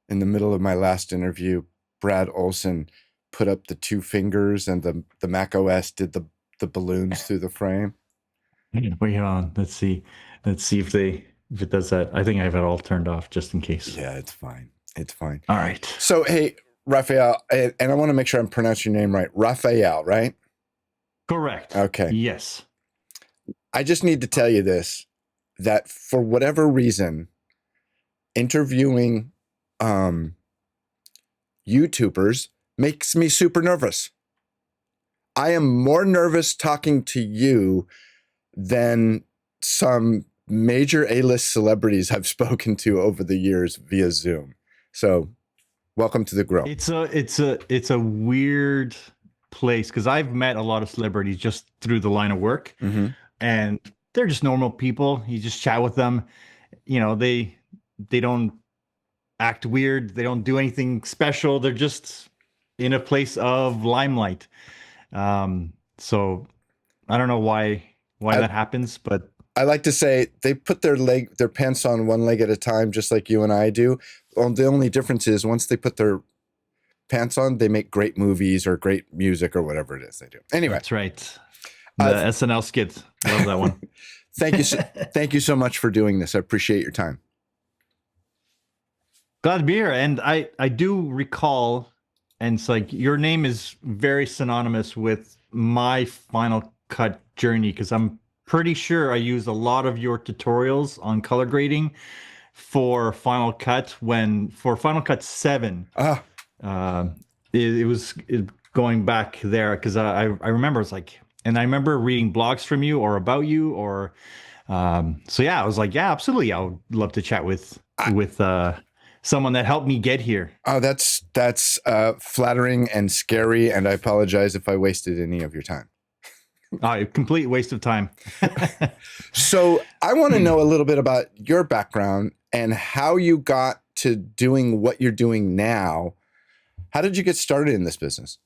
in the middle of my last interview, Brad Olson put up the two fingers and the Mac OS did the balloons through the frame. Wait on. Let's see. Let's see if it does that. I think I have it all turned off just in case. Yeah, it's fine. It's fine. All right. So, hey, Rafael, and I want to make sure I'm pronouncing your name right. Rafael, right? Correct. Okay. Yes. I just need to tell you this, that for whatever reason, interviewing YouTubers makes me super nervous. I am more nervous talking to you than some major A-list celebrities I've spoken to over the years via Zoom. So welcome to the grill. It's a weird place because I've met a lot of celebrities just through the line of work, and they're just normal people. You just chat with them. You know, they don't act weird. They don't do anything special. They're just in a place of limelight. So I don't know why that happens, but I like to say they put their pants on one leg at a time, just like you and I do. Well, the only difference is once they put their pants on, they make great movies or great music or whatever it is they do. Anyway, that's right. The SNL skit, love that one. Thank you so much for doing this. I appreciate your time. Glad to be here, and I do recall, and it's like your name is very synonymous with my Final Cut journey because I'm pretty sure I used a lot of your tutorials on color grading for Final Cut for Final Cut 7. It was going back there because I remember it's like, and I remember reading blogs from you or about you or so yeah, I was like, yeah, absolutely, I would love to chat with someone that helped me get here. Oh, that's flattering and scary, and I apologize if I wasted any of your time. Complete waste of time. So I want to know a little bit about your background and how you got to doing what you're doing now. How did you get started in this business?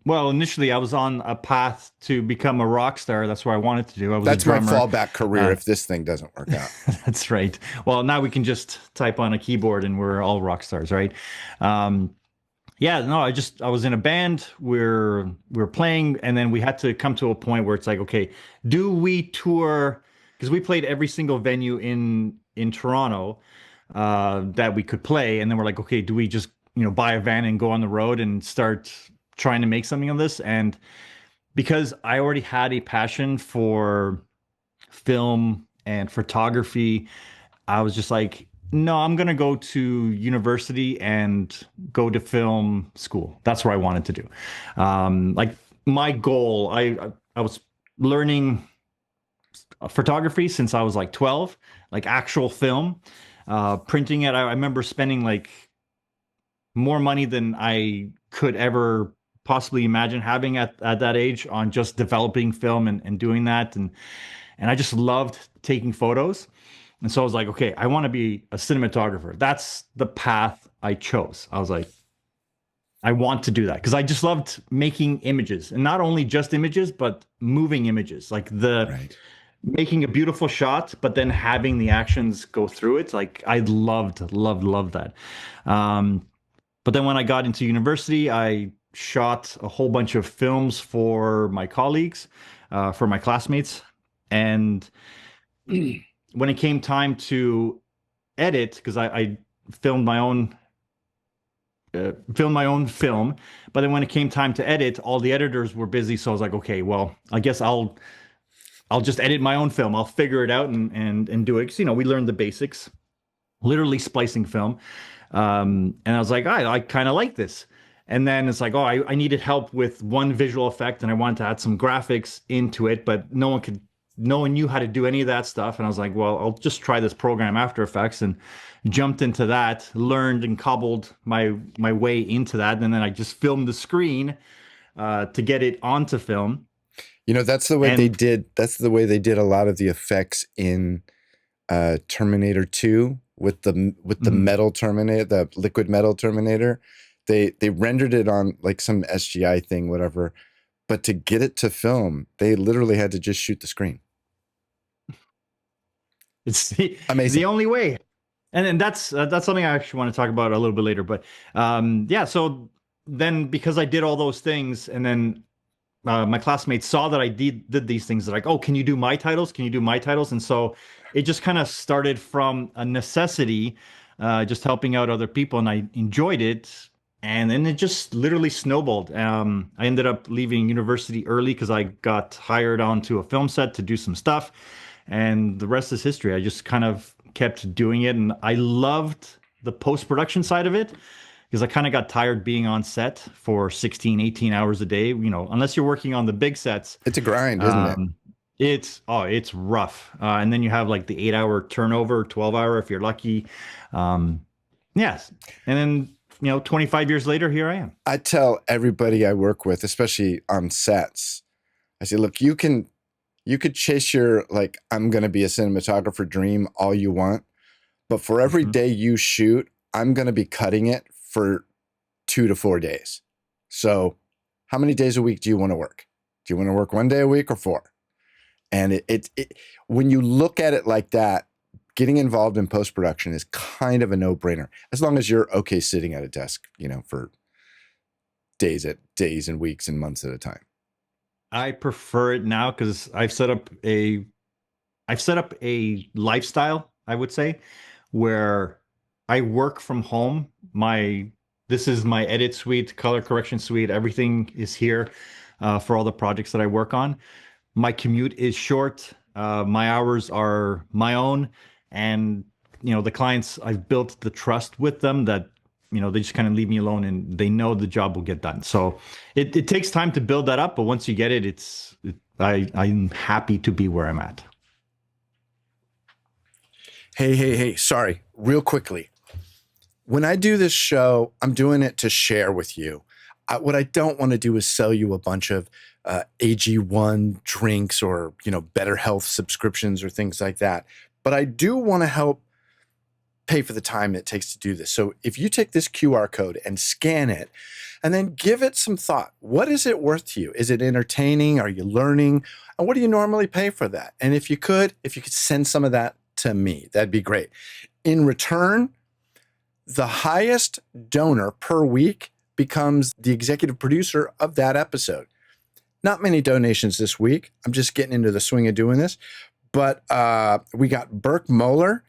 Well, initially I was on a path to become a rock star. That's what I wanted to do. That's my fallback career if this thing doesn't work out. That's right. Well, now we can just type on a keyboard and we're all rock stars, right? Yeah, no, I was in a band. We're playing, and then we had to come to a point where it's like, okay, do we tour? Because we played every single venue in Toronto that we could play, and then we're like, okay, do we just buy a van and go on the road and start trying to make something of this? And because I already had a passion for film and photography, I was just like, no, I'm going to go to university and go to film school. That's what I wanted to do. Like my goal, I was learning photography since I was like 12, like actual film, printing it. I remember spending like more money than I could ever possibly imagine having at that age on just developing film and doing that. And I just loved taking photos. And so I was like, okay, I want to be a cinematographer. That's the path I chose. I was like, I want to do that because I just loved making images, and not only just images, but moving images, like making a beautiful shot, but then having the actions go through it. Like I loved that. But then when I got into university, I shot a whole bunch of films for my colleagues, for my classmates. And when it came time to edit, because I filmed my own film, but then when it came time to edit, all the editors were busy. So I was like, okay, well, I guess I'll just edit my own film. I'll figure it out and do it. Because, we learned the basics, literally splicing film. And I was like, I kind of like this. And then it's like, oh, I needed help with one visual effect, and I wanted to add some graphics into it, but no one knew how to do any of that stuff. And I was like, well, I'll just try this program, After Effects, and jumped into that, learned and cobbled my way into that. And then I just filmed the screen to get it onto film. That's the way they did. That's the way they did a lot of the effects in Terminator 2 with the metal Terminator, the liquid metal Terminator. They rendered it on like some SGI thing, whatever. But to get it to film, they literally had to just shoot the screen. It's amazing. the only way. And that's something I actually want to talk about a little bit later. But yeah, so then because I did all those things, and then my classmates saw that I did these things. They're like, "Oh, can you do my titles? Can you do my titles?" And so it just kind of started from a necessity, just helping out other people, and I enjoyed it. And then it just literally snowballed. I ended up leaving university early because I got hired onto a film set to do some stuff, and the rest is history. I just kind of kept doing it, and I loved the post-production side of it because I kind of got tired being on set for 16, 18 hours a day. You know, unless you're working on the big sets, It's a grind, isn't it? it's rough. And then you have like the 8 hour turnover, 12 hour if you're lucky. Yes, and then 25 years later, here I am. I tell everybody I work with, especially on sets, I say, look, you could chase your, like, I'm going to be a cinematographer dream all you want, but for every day you shoot, I'm going to be cutting it for 2 to 4 days. So how many days a week do you want to work? Do you want to work 1 day a week or 4? And it when you look at it like that, getting involved in post-production is kind of a no-brainer, as long as you're okay sitting at a desk, for days and weeks and months at a time. I prefer it now because I've set up a lifestyle, I would say, where I work from home. This is my edit suite, color correction suite. Everything is here for all the projects that I work on. My commute is short. My hours are my own, and the clients, I've built the trust with them that they just kind of leave me alone, and they know the job will get done. So it takes time to build that up, but once you get it, I'm happy to be where I'm at. Hey, sorry, real quickly. When I do this show, I'm doing it to share with you. What I don't want to do is sell you a bunch of AG1 drinks or, better health subscriptions or things like that. But I do want to help pay for the time it takes to do this. So if you take this QR code and scan it and then give it some thought, what is it worth to you? Is it entertaining? Are you learning? And what do you normally pay for that? And if you could send some of that to me, that'd be great. In return, the highest donor per week becomes the executive producer of that episode. Not many donations this week. I'm just getting into the swing of doing this. But we got Burke Moeller.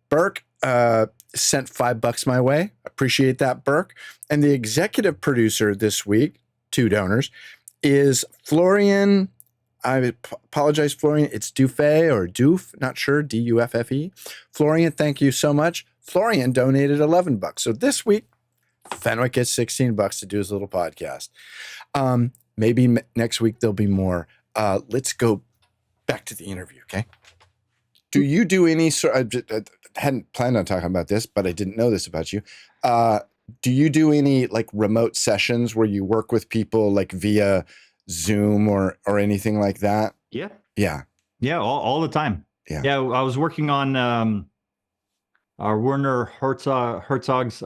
Burke sent $5 my way. Appreciate that, Burke. And the executive producer this week, 2 donors, is Florian. I apologize, Florian. It's Duffe or Duffe, not sure, Duffe. Florian, thank you so much. Florian donated $11. So this week, Fenwick gets $16 to do his little podcast. Maybe next week there'll be more. Let's go back to the interview, okay? Do you do any sort of, I hadn't planned on talking about this, but I didn't know this about you. Do you do any like remote sessions where you work with people like via Zoom or anything like that? Yeah. Yeah. Yeah, all the time. Yeah. Yeah, I was working on our Werner Herzog's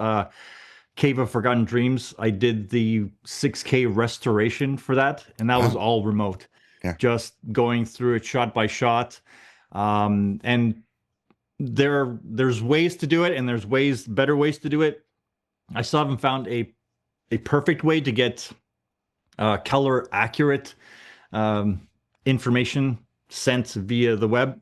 Cave of Forgotten Dreams. I did the 6K restoration for that, and that was all remote. Yeah. Just going through it shot by shot. And there's ways to do it, and there's better ways to do it. I still haven't found a perfect way to get color accurate information sent via the web.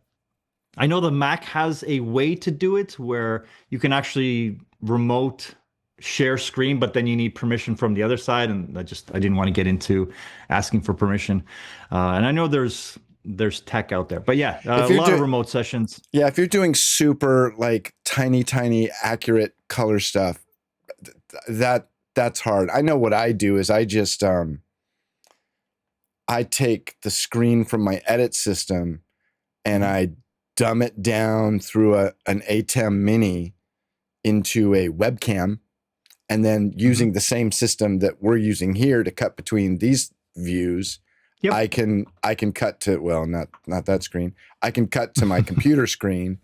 I know the Mac has a way to do it where you can actually remote share screen, but then you need permission from the other side, and I didn't want to get into asking for permission. And I know there's tech out there, but yeah, a lot of remote sessions. Yeah, if you're doing super like tiny accurate color stuff, that's hard. I know what I do is I just I take the screen from my edit system and I dumb it down through an ATEM mini into a webcam, and then using the same system that we're using here to cut between these views. Yep. I can cut to, well, not that screen. I can cut to my computer screen,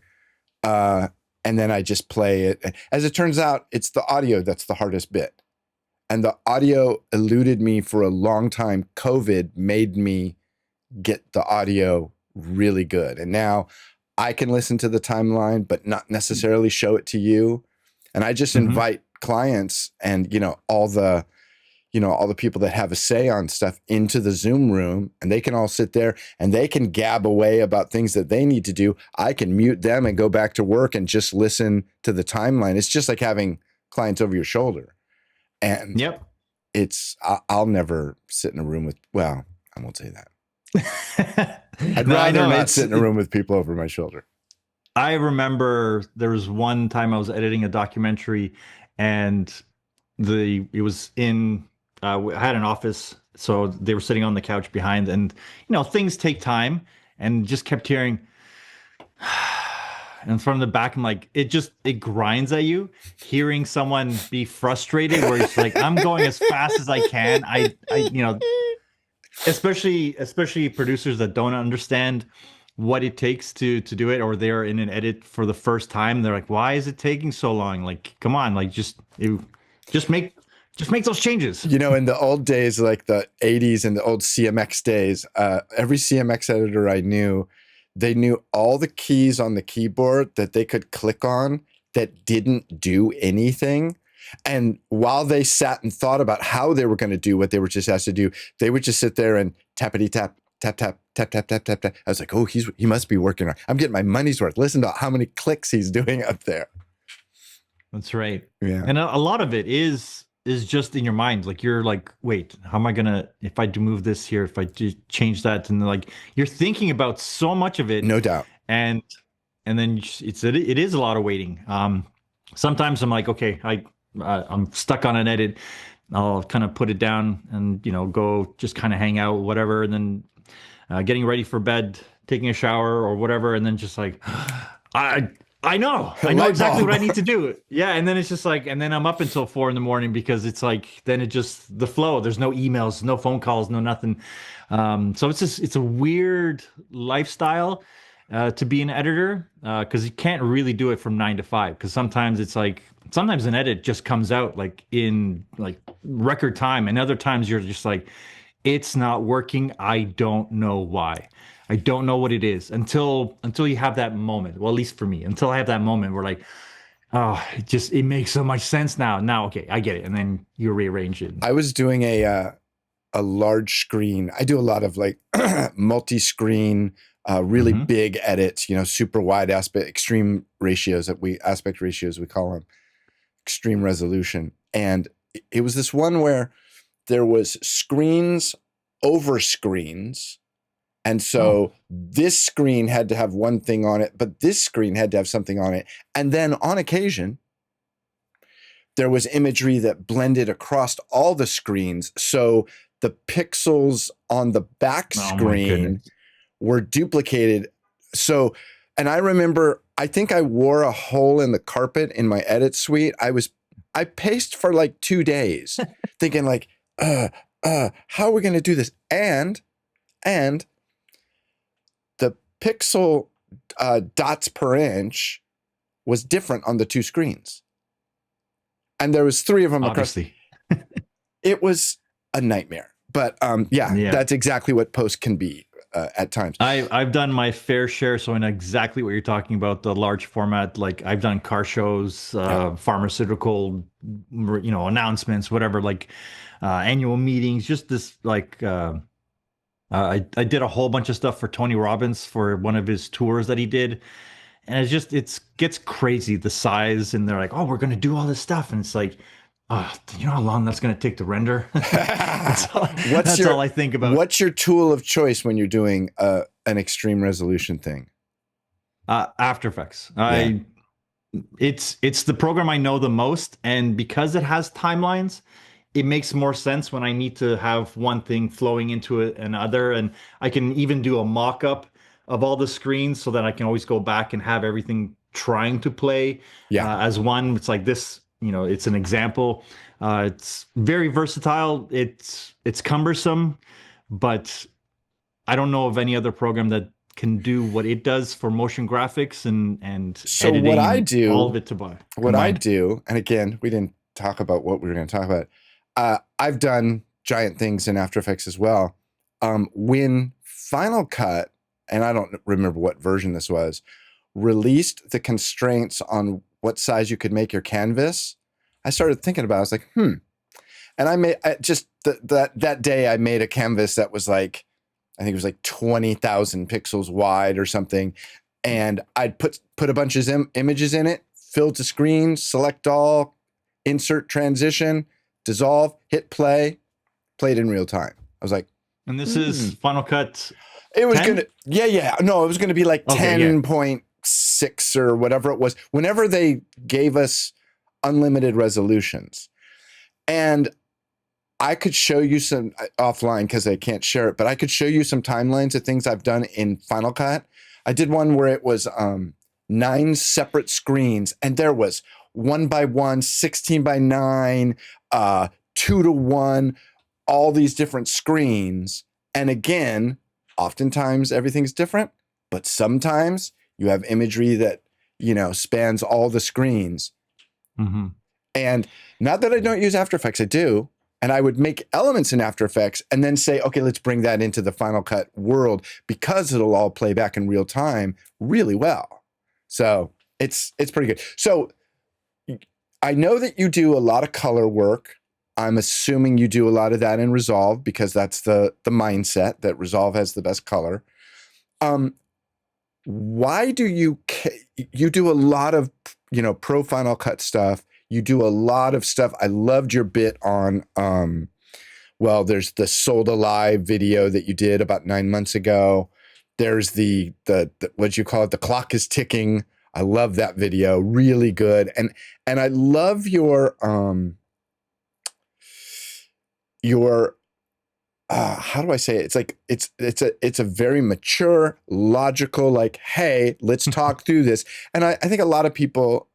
and then I just play it. As it turns out, it's the audio that's the hardest bit. And the audio eluded me for a long time. COVID made me get the audio really good. And now I can listen to the timeline, but not necessarily show it to you. And I just Mm-hmm. invite clients and, all the people that have a say on stuff into the Zoom room, and they can all sit there and they can gab away about things that they need to do. I can mute them and go back to work and just listen to the timeline. It's just like having clients over your shoulder. And Yep. I'll never sit in a room with, well, I won't say that. I'd No, rather not sit in a room with people over my shoulder. I remember there was one time I was editing a documentary, and it was in I had an office, so they were sitting on the couch behind, and things take time, and just kept hearing and from the back, I'm like, it grinds at you hearing someone be frustrated where it's like, I'm going as fast as I can. I especially producers that don't understand what it takes to do it, or they're in an edit for the first time. They're like, why is it taking so long? Like, come on, like just make those changes. In the old days, like the 80s and the old CMX days, every CMX editor I knew, they knew all the keys on the keyboard that they could click on that didn't do anything. And while they sat and thought about how they were going to do what they were just asked to do, they would just sit there and tappity tap, tap, tap, tap, tap, tap, tap, tap. I was like, oh, he must be working on. I'm getting my money's worth. Listen to how many clicks he's doing up there. That's right. Yeah. And a lot of it is just in your mind. Like, you're like, wait, how am I gonna, if I do move this here, if I do change that, and like, you're thinking about so much of it. No doubt. And then it is a lot of waiting. Sometimes I'm like, okay, I'm stuck on an edit. I'll kind of put it down and go just kind of hang out, whatever, and then getting ready for bed, taking a shower or whatever, and then just like, I know exactly what I need to do. Yeah, and then it's just like, and then I'm up until 4 a.m. because it's like, then it just, the flow. There's no emails, no phone calls, no nothing. So it's a weird lifestyle to be an editor, because you can't really do it from 9 to 5. Because sometimes an edit just comes out like in like record time, and other times you're just like, it's not working. I don't know why. I don't know what it is until you have that moment. Well, at least for me, until I have that moment where like, oh, it makes so much sense now. Now, okay, I get it. And then you rearrange it. I was doing a large screen. I do a lot of like multi-screen, really big edits, super wide extreme ratios aspect ratios, we call them, extreme resolution. And it was this one where there was screens over screens. And so this screen had to have one thing on it, but this screen had to have something on it. And then on occasion, there was imagery that blended across all the screens. So the pixels on the back screen were duplicated. So, and I remember, I think I wore a hole in the carpet in my edit suite. I paced for like 2 days thinking like, how are we going to do this? And the pixel dots per inch was different on the 2 screens. And there was 3 of them Obviously. across. It was a nightmare. But yeah, that's exactly what post can be at times. I've done my fair share, so I know exactly what you're talking about, the large format. Like, I've done car shows, pharmaceutical, announcements, whatever, like annual meetings, just this like... I did a whole bunch of stuff for Tony Robbins for one of his tours that he did. And it gets crazy, the size. And they're like, oh, we're going to do all this stuff. And it's like, you know how long that's going to take to render? That's all I think about. What's your tool of choice when you're doing an extreme resolution thing? After Effects. Yeah. It's the program I know the most. And because it has timelines, it makes more sense when I need to have one thing flowing into another. And I can even do a mock-up of all the screens so that I can always go back and have everything trying to play as one. It's like this, it's an example. It's very versatile. It's cumbersome, but I don't know of any other program that can do what it does for motion graphics and so editing, what I do, all of it to buy. What I do, and again, we didn't talk about what we were going to talk about. I've done giant things in After Effects as well. When Final Cut, and I don't remember what version this was, released the constraints on what size you could make your canvas, I started thinking about it. I was like, and that day I made a canvas that was like, I think it was like 20,000 pixels wide or something. And I'd put a bunch of images in it, fill to screen, select all, insert transition, dissolve, hit play, played in real time. I was like, and this is Final Cut. It was 10? No, it was gonna be like Okay, 10.6 or whatever it was. Whenever they gave us unlimited resolutions, and I could show you some offline because I can't share it, but I could show you some timelines of things I've done in Final Cut. I did one where it was 9 separate screens, and there was 1x1, 16x9, 2:1, all these different screens. And again, oftentimes everything's different, but sometimes you have imagery that, spans all the screens. Mm-hmm. And not that I don't use After Effects, I do. And I would make elements in After Effects and then say, okay, let's bring that into the Final Cut world because it'll all play back in real time really well. So it's pretty good. So I know that you do a lot of color work. I'm assuming you do a lot of that in Resolve because that's the mindset that Resolve has the best color. Why do you do a lot of, pro Final Cut stuff? You do a lot of stuff. I loved your bit on, there's the Sold Alive video that you did about 9 months ago. There's the what you call it? The clock is ticking. I love that video. Really good. And I love your how do I say it? It's like it's a very mature, logical, like, hey, let's talk through this. And I think a lot of people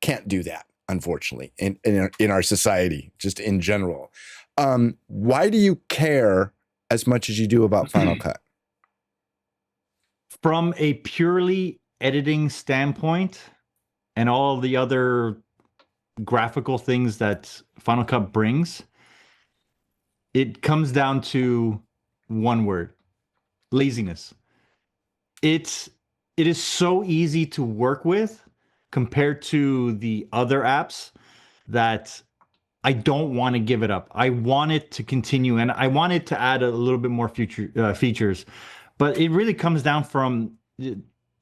can't do that, unfortunately, in our society, just in general. Why do you care as much as you do about Final Cut? From a purely editing standpoint and all the other graphical things that Final Cut brings, it comes down to one word: laziness. It is so easy to work with compared to the other apps that I don't want to give it up. I want it to continue, and I want it to add a little bit more features. But it really comes down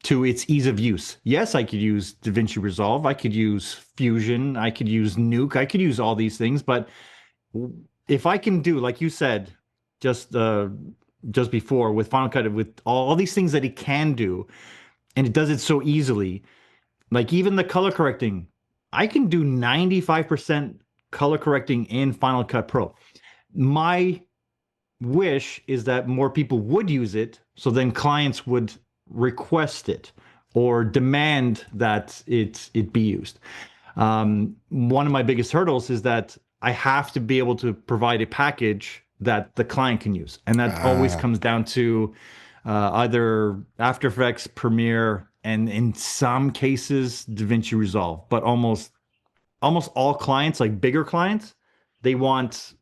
to its ease of use. Yes, I could use DaVinci Resolve, I could use Fusion, I could use Nuke, I could use all these things. But if I can do, like you said, just before with Final Cut, with all these things that it can do, and it does it so easily, like even the color correcting, I can do 95% color correcting in Final Cut Pro. My wish is that more people would use it, so then clients would request it or demand that it be used. One of my biggest hurdles is that I have to be able to provide a package that the client can use, and that always comes down to either After Effects, Premiere, and in some cases DaVinci Resolve. But almost all clients, like bigger clients, they want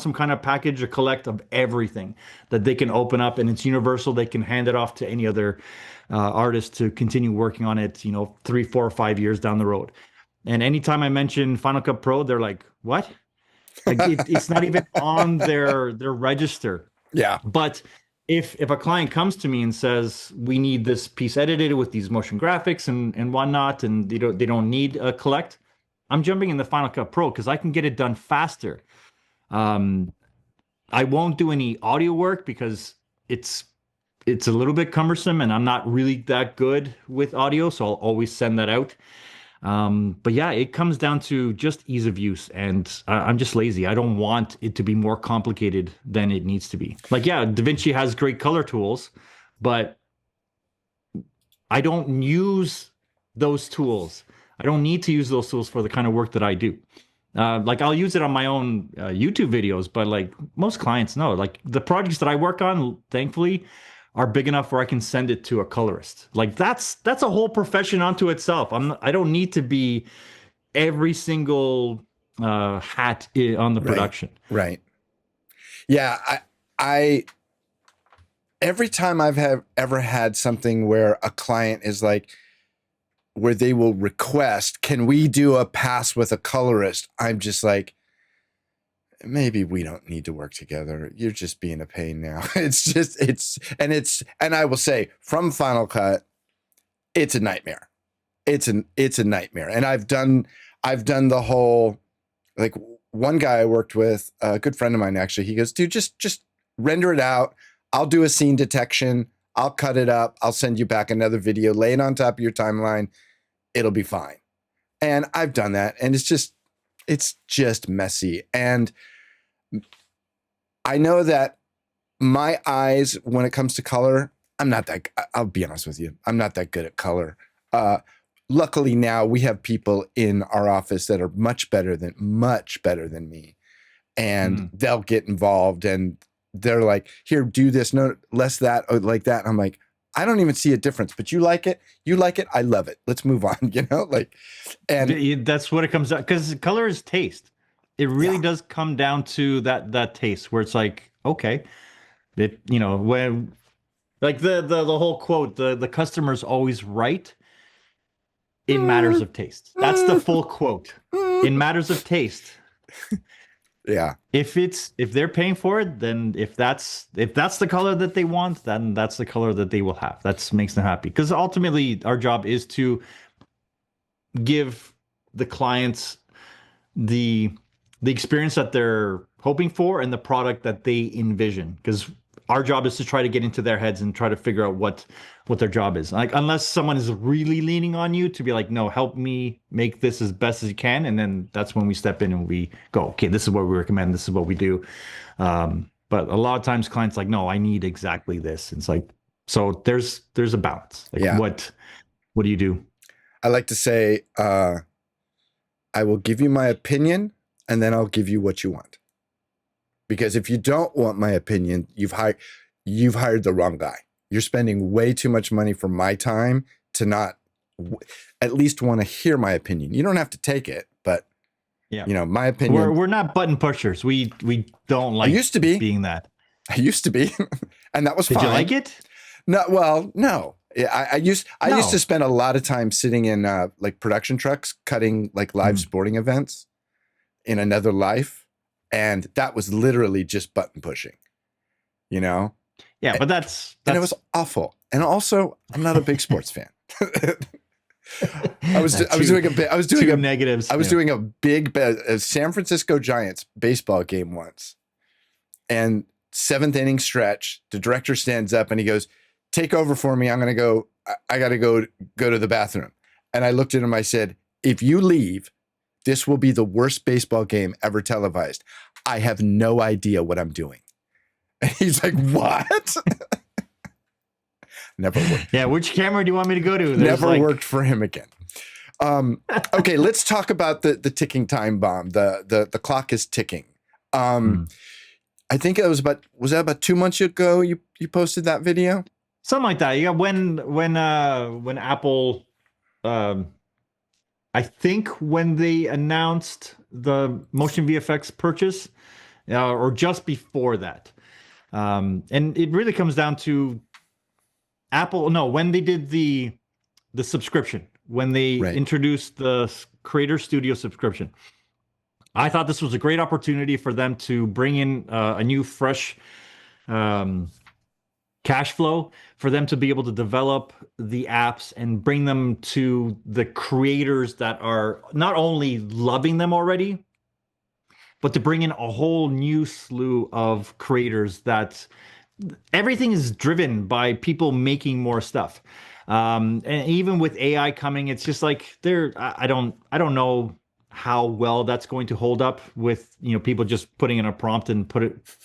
some kind of package or collect of everything that they can open up, and it's universal. They can hand it off to any other artist to continue working on it, 3, 4, or 5 years down the road. And anytime I mention Final Cut Pro, they're like, what? Like it's not even on their register. Yeah. But if a client comes to me and says, we need this piece edited with these motion graphics and whatnot, and they don't need a collect, I'm jumping in the Final Cut Pro because I can get it done faster. I won't do any audio work because it's a little bit cumbersome, and I'm not really that good with audio, so I'll always send that out. But yeah, it comes down to just ease of use, and I'm just lazy. I don't want it to be more complicated than it needs to be. Like, yeah, DaVinci has great color tools, but I don't use those tools. I don't need to use those tools for the kind of work that I do. Like, I'll use it on my own YouTube videos, but like most clients know, like the projects that I work on, thankfully, are big enough where I can send it to a colorist. Like that's a whole profession unto itself. I don't need to be every single hat on the production. Right. Yeah. I every time I've ever had something where a client is like, where they will request, can we do a pass with a colorist? I'm just like, maybe we don't need to work together. You're just being a pain now. And I will say, from Final Cut, it's a nightmare. It's a nightmare. And I've done the whole, like, one guy I worked with, a good friend of mine, actually, he goes, dude, just render it out. I'll do a scene detection. I'll cut it up. I'll send you back another video, lay it on top of your timeline. It'll be fine. And I've done that. And it's just messy. And I know that my eyes, when it comes to color, I'll be honest with you, I'm not that good at color. Luckily now we have people in our office that are much better than me. And they'll get involved and they're like, here, do this, no, less that, or like that. And I'm like, I don't even see a difference, but you like it, I love it. Let's move on, like, and that's what it comes down, because color is taste. It really does come down to that taste where it's like, okay, when, like the whole quote, the customer's always right in matters of taste. That's the full quote. In matters of taste. Yeah. If they're paying for it, then if that's the color that they want, then that's the color that they will have. That makes them happy. Because ultimately our job is to give the clients the experience that they're hoping for and the product that they envision. Because our job is to try to get into their heads and try to figure out what their job is. Like, unless someone is really leaning on you to be like, no, help me make this as best as you can. And then that's when we step in and we go, okay, this is what we recommend. This is what we do. But a lot of times clients like, no, I need exactly this. It's like, so there's a balance. Like, what do you do? I like to say, I will give you my opinion and then I'll give you what you want. Because if you don't want my opinion, you've hired the wrong guy. You're spending way too much money for my time to not at least want to hear my opinion. You don't have to take it, but my opinion. We're not button pushers. We don't like. I used to be being that. I used to be, and that was fine. Did you like it? No, well, no. I used to spend a lot of time sitting in like production trucks cutting like live sporting events in another life. And that was literally just button pushing, Yeah, but that's and it was awful. And also, I'm not a big sports fan. I was doing a big San Francisco Giants baseball game once, and 7th inning stretch. The director stands up and he goes, "Take over for me. I got to go to the bathroom." And I looked at him. I said, "If you leave, this will be the worst baseball game ever televised. I have no idea what I'm doing." And he's like, "What?" Never worked. Yeah, which camera do you want me to go to? Never worked for him again. Okay, let's talk about the ticking time bomb. The clock is ticking. I think it was about 2 months ago you posted that video? Something like that. Yeah, when Apple I think when they announced the motion VFX purchase, or just before that. And it really comes down to Apple. No, when they did the subscription, when they introduced the Creator Studio subscription, I thought this was a great opportunity for them to bring in a new, fresh cash flow, for them to be able to develop the apps and bring them to the creators that are not only loving them already, but to bring in a whole new slew of creators that everything is driven by people making more stuff. And even with AI coming, it's just like I don't know how well that's going to hold up with people just putting in a prompt and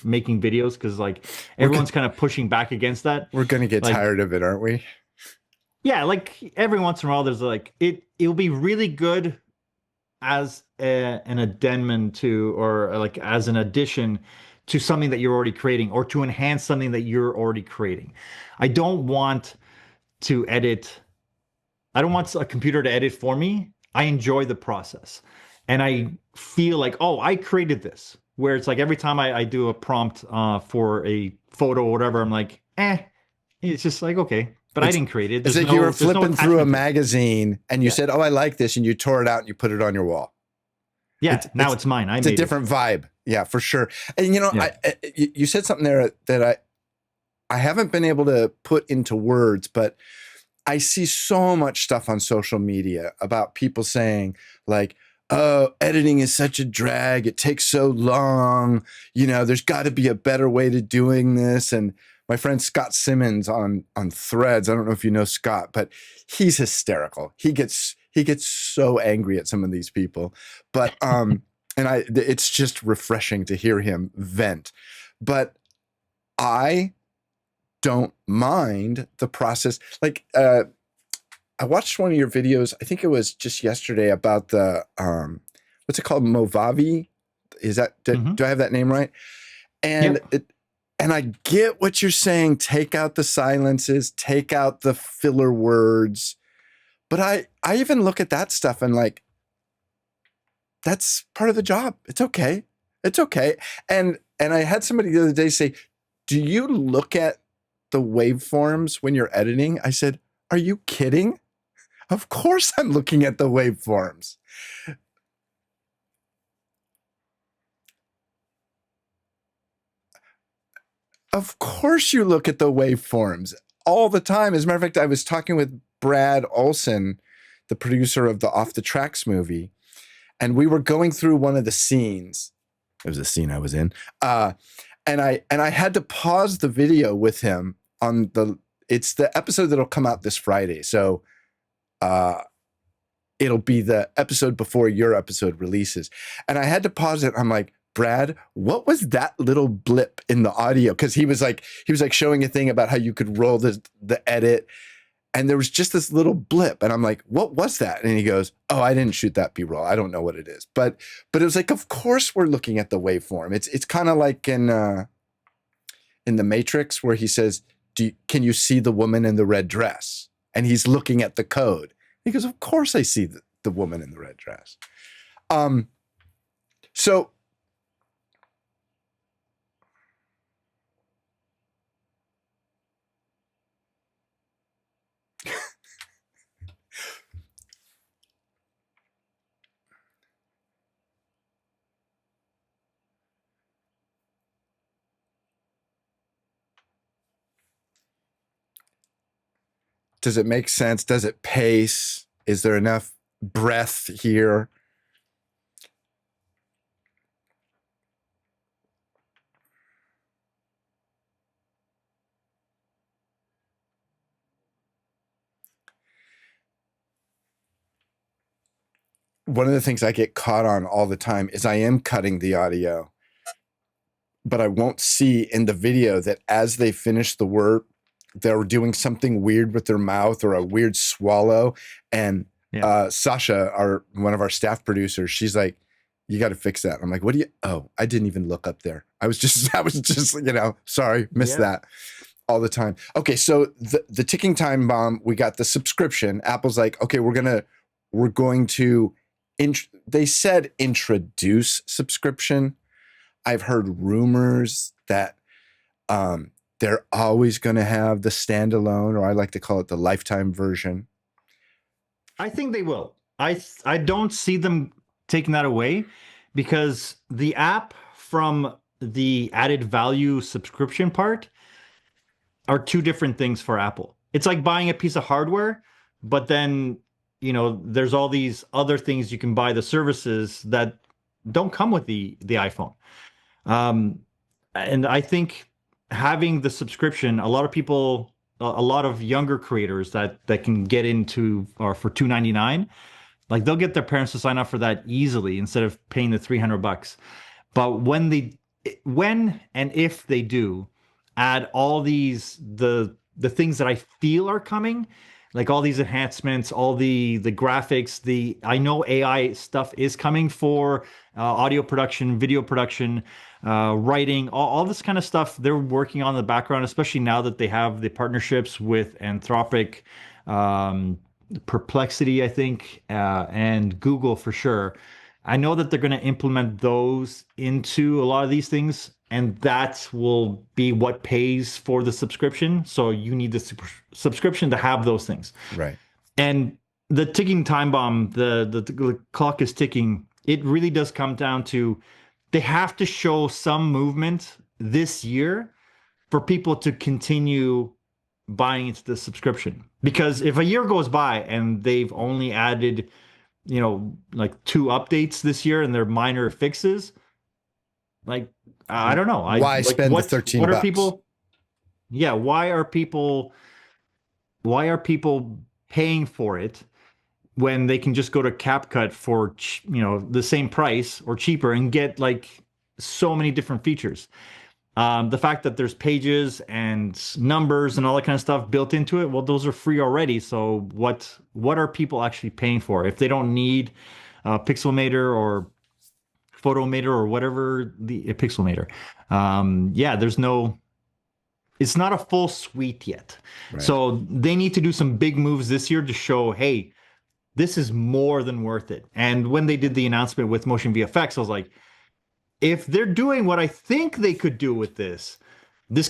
making videos, because like everyone's kind of pushing back against that. We're gonna get tired of it, aren't we? Yeah, like every once in a while there's like it'll be really good as an addendum to, or like as an addition to something that you're already creating, or to enhance something that you're already creating. I don't want to edit. I don't want a computer to edit for me. I enjoy the process. And I feel like, oh, I created this. Where it's like every time I do a prompt for a photo or whatever, I'm like, it's just like, okay, but I didn't create it. It's There's like you were there's no flipping through a attachment to it. magazine and you Yeah. said, "Oh, I like this," and you tore it out and you put it on your wall. Yeah, now it's mine. I It's a made it. different vibe. Yeah, for sure. And Yeah. you said something there that I haven't been able to put into words, but I see so much stuff on social media about people saying like, "Oh, editing is such a drag. It takes so long. You know, there's got to be a better way to doing this." And my friend Scott Simmons on Threads, I don't know if you know Scott, but he's hysterical. He gets so angry at some of these people, but it's just refreshing to hear him vent. But I don't mind the process. Like, I watched one of your videos, I think it was just yesterday, about the, what's it called? Movavi? Is that, do I have that name right? And and I get what you're saying. Take out the silences, take out the filler words. But I even look at that stuff and like, that's part of the job. It's okay. It's okay. And I had somebody the other day say, "Do you look at the waveforms when you're editing?" I said, "Are you kidding? Of course I'm looking at the waveforms." Of course you look at the waveforms all the time. As a matter of fact, I was talking with Brad Olson, the producer of the Off the Tracks movie, and we were going through one of the scenes. It was a scene I was in. And I had to pause the video with him on it's the episode that'll come out this Friday. So it'll be the episode before your episode releases. And I had to pause it. I'm like, "Brad, what was that little blip in the audio?" Because he was like showing a thing about how you could roll the edit, and there was just this little blip, and I'm like, "What was that?" And he goes, "Oh, I didn't shoot that B-roll. I don't know what it is." But it was like, of course we're looking at the waveform. It's kind of like in The Matrix where he says, "Can you see the woman in the red dress?" And he's looking at the code. He goes, "Of course I see the woman in the red dress." So does it make sense? Does it pace? Is there enough breath here? One of the things I get caught on all the time is I am cutting the audio, but I won't see in the video that as they finish the word, they're doing something weird with their mouth or a weird swallow. And Sasha, one of our staff producers, she's like, "You got to fix that." I'm like, "What do you?" "Oh, I didn't even look up there. I was just, sorry, missed that all the time." Okay, so the ticking time bomb, we got the subscription. Apple's like, "Okay, we're going to." They said introduce subscription. I've heard rumors that they're always going to have the standalone, or I like to call it the lifetime version. I think they will. I don't see them taking that away, because the app from the added value subscription part are two different things for Apple. It's like buying a piece of hardware, but then, there's all these other things you can buy, the services that don't come with the iPhone. And I think having the subscription, a lot of younger creators that can get into, or for $2.99, like they'll get their parents to sign up for that easily instead of paying the $300. But when and if they do add all the things that I feel are coming, like all these enhancements, all the graphics, I know AI stuff is coming for audio production, video production, writing, all this kind of stuff they're working on in the background, especially now that they have the partnerships with Anthropic, Perplexity, I think, and Google for sure. I know that they're going to implement those into a lot of these things. and that will be what pays for the subscription. So you need the subscription to have those things. Right. And the ticking time bomb, the clock is ticking. It really does come down to they have to show some movement this year for people to continue buying into the subscription. Because if a year goes by and they've only added, like 2 updates this year and they're minor fixes, like I don't know. Why spend the 13 what are bucks? people? Yeah, why are people paying for it when they can just go to CapCut for the same price or cheaper and get like so many different features? The fact that there's pages and numbers and all that kind of stuff built into it, well, those are free already. So what are people actually paying for if they don't need Pixelmator or Photomator or whatever the Pixelmator? It's not a full suite yet. Right. So they need to do some big moves this year to show, hey, this is more than worth it. And when they did the announcement with Motion VFX, I was like, if they're doing what I think they could do with this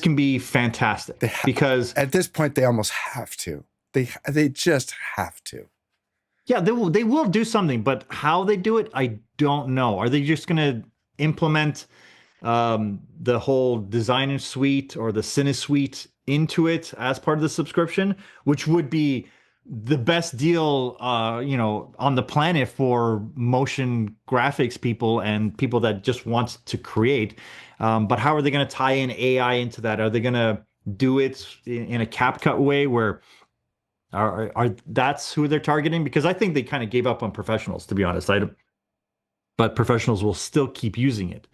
can be fantastic. Because at this point, they almost have to. They just have to. Yeah, they will do something, but how they do it, I don't know. Are they just going to implement the whole designer suite or the Cine suite into it as part of the subscription, which would be the best deal, on the planet for motion graphics people and people that just want to create. But how are they going to tie in AI into that? Are they going to do it in a CapCut way where are that's who they're targeting? Because I think they kind of gave up on professionals, to be honest. But professionals will still keep using it.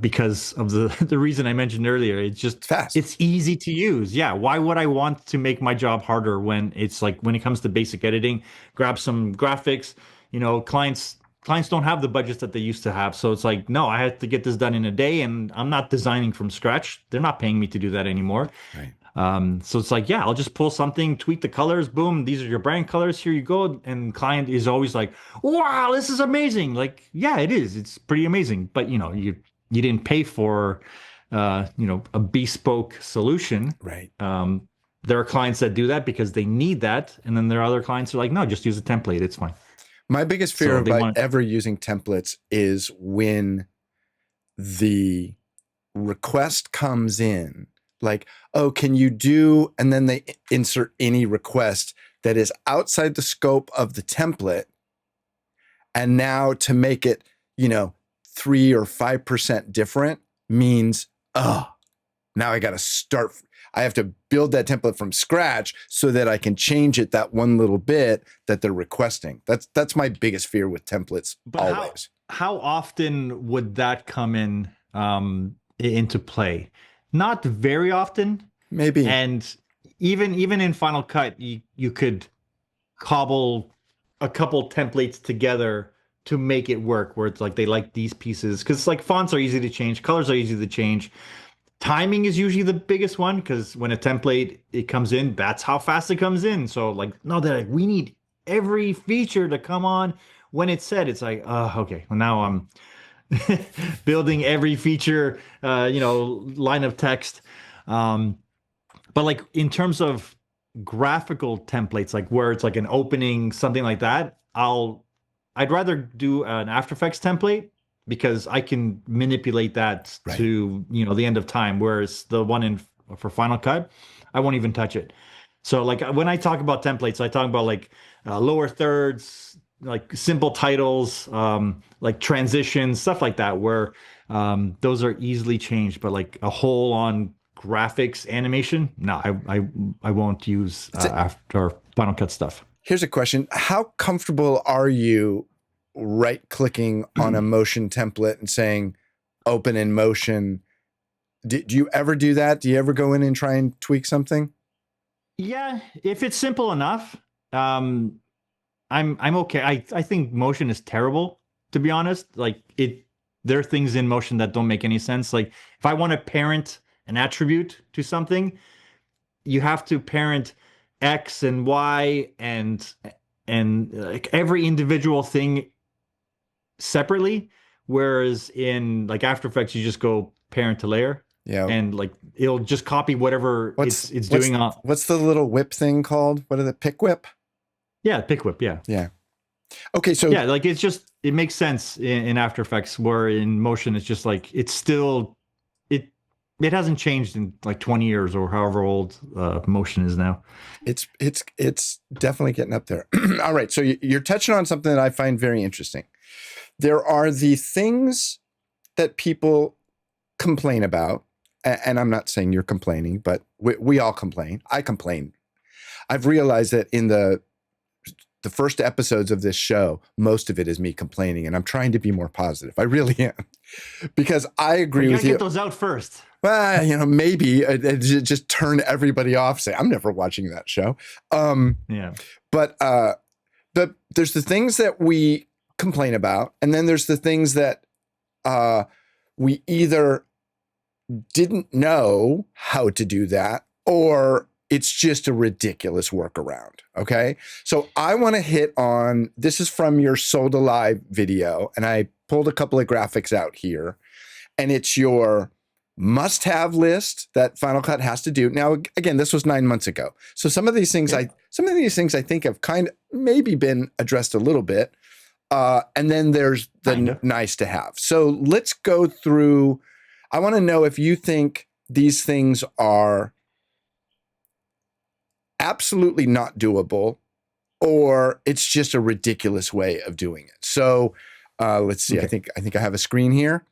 Because of the reason I mentioned earlier, it's just fast. It's easy to use. Yeah. Why would I want to make my job harder when it's like when it comes to basic editing, grab some graphics, clients don't have the budgets that they used to have. So it's like, no, I have to get this done in a day and I'm not designing from scratch. They're not paying me to do that anymore. Right. So it's like, yeah, I'll just pull something, tweak the colors, boom, these are your brand colors, here you go. And client is always like, wow, this is amazing. Like, yeah, it is. It's pretty amazing. But you didn't pay for, a bespoke solution. Right. There are clients that do that because they need that. And then there are other clients who are like, no, just use a template. It's fine. My biggest fear about ever using templates is when the request comes in, like, oh, can you do, and then they insert any request that is outside the scope of the template. And now to make it, 3 or 5% different means, now I got to start. I have to build that template from scratch so that I can change it that one little bit that they're requesting. That's my biggest fear with templates. But always. How often would that come in into play? Not very often. Maybe. And even in Final Cut, you could cobble a couple templates together to make it work, where it's like they like these pieces, because like fonts are easy to change, colors are easy to change. Timing is usually the biggest one, because when a template it comes in, that's how fast it comes in. So like, no, they're like, we need every feature to come on when it's said. It's like, okay, well now I'm building every feature, line of text. But like in terms of graphical templates, like where it's like an opening, something like that, I'd rather do an After Effects template, because I can manipulate that to, the end of time. Whereas the one for Final Cut, I won't even touch it. So like when I talk about templates, I talk about like lower thirds, like simple titles, like transitions, stuff like that, where those are easily changed. But like a whole on graphics animation, no, I won't use after Final Cut stuff. Here's a question. How comfortable are you right-clicking on a motion template and saying, open in motion? Do you ever do that? Do you ever go in and try and tweak something? Yeah, if it's simple enough, I'm okay. I think motion is terrible, to be honest. Like there are things in motion that don't make any sense. Like if I want to parent an attribute to something, you have to parent X and Y and like every individual thing separately. Whereas in like After Effects, you just go parent to layer. Yeah. And like it'll just copy whatever it's doing on. What's the little whip thing called? What is it? Pick whip? Yeah, pick whip. Yeah. Yeah. Okay, so yeah, like it makes sense in After Effects, where in motion it's just like it's still it hasn't changed in like 20 years or however old motion is now. It's definitely getting up there. All right, so you're touching on something that I find very interesting. There are the things that people complain about, and I'm not saying you're complaining, but we all complain. I complain. I've realized that in the first episodes of this show, most of it is me complaining, and I'm trying to be more positive. I really am, because I agree with you. Get those out first. Well, maybe just turn everybody off. Say I'm never watching that show. Yeah. But there's the things that we complain about, and then there's the things that we either didn't know how to do that, or it's just a ridiculous workaround. Okay. So I want to hit on, this is from your Sold Alive video, and I pulled a couple of graphics out here, and it's your must-have list that Final Cut has to do. Now, again, this was 9 months ago. So some of these things, I think have kind of maybe been addressed a little bit. And then there's the nice to have. So let's go through. I want to know if you think these things are absolutely not doable, or it's just a ridiculous way of doing it. So let's see. Okay. I think I have a screen here.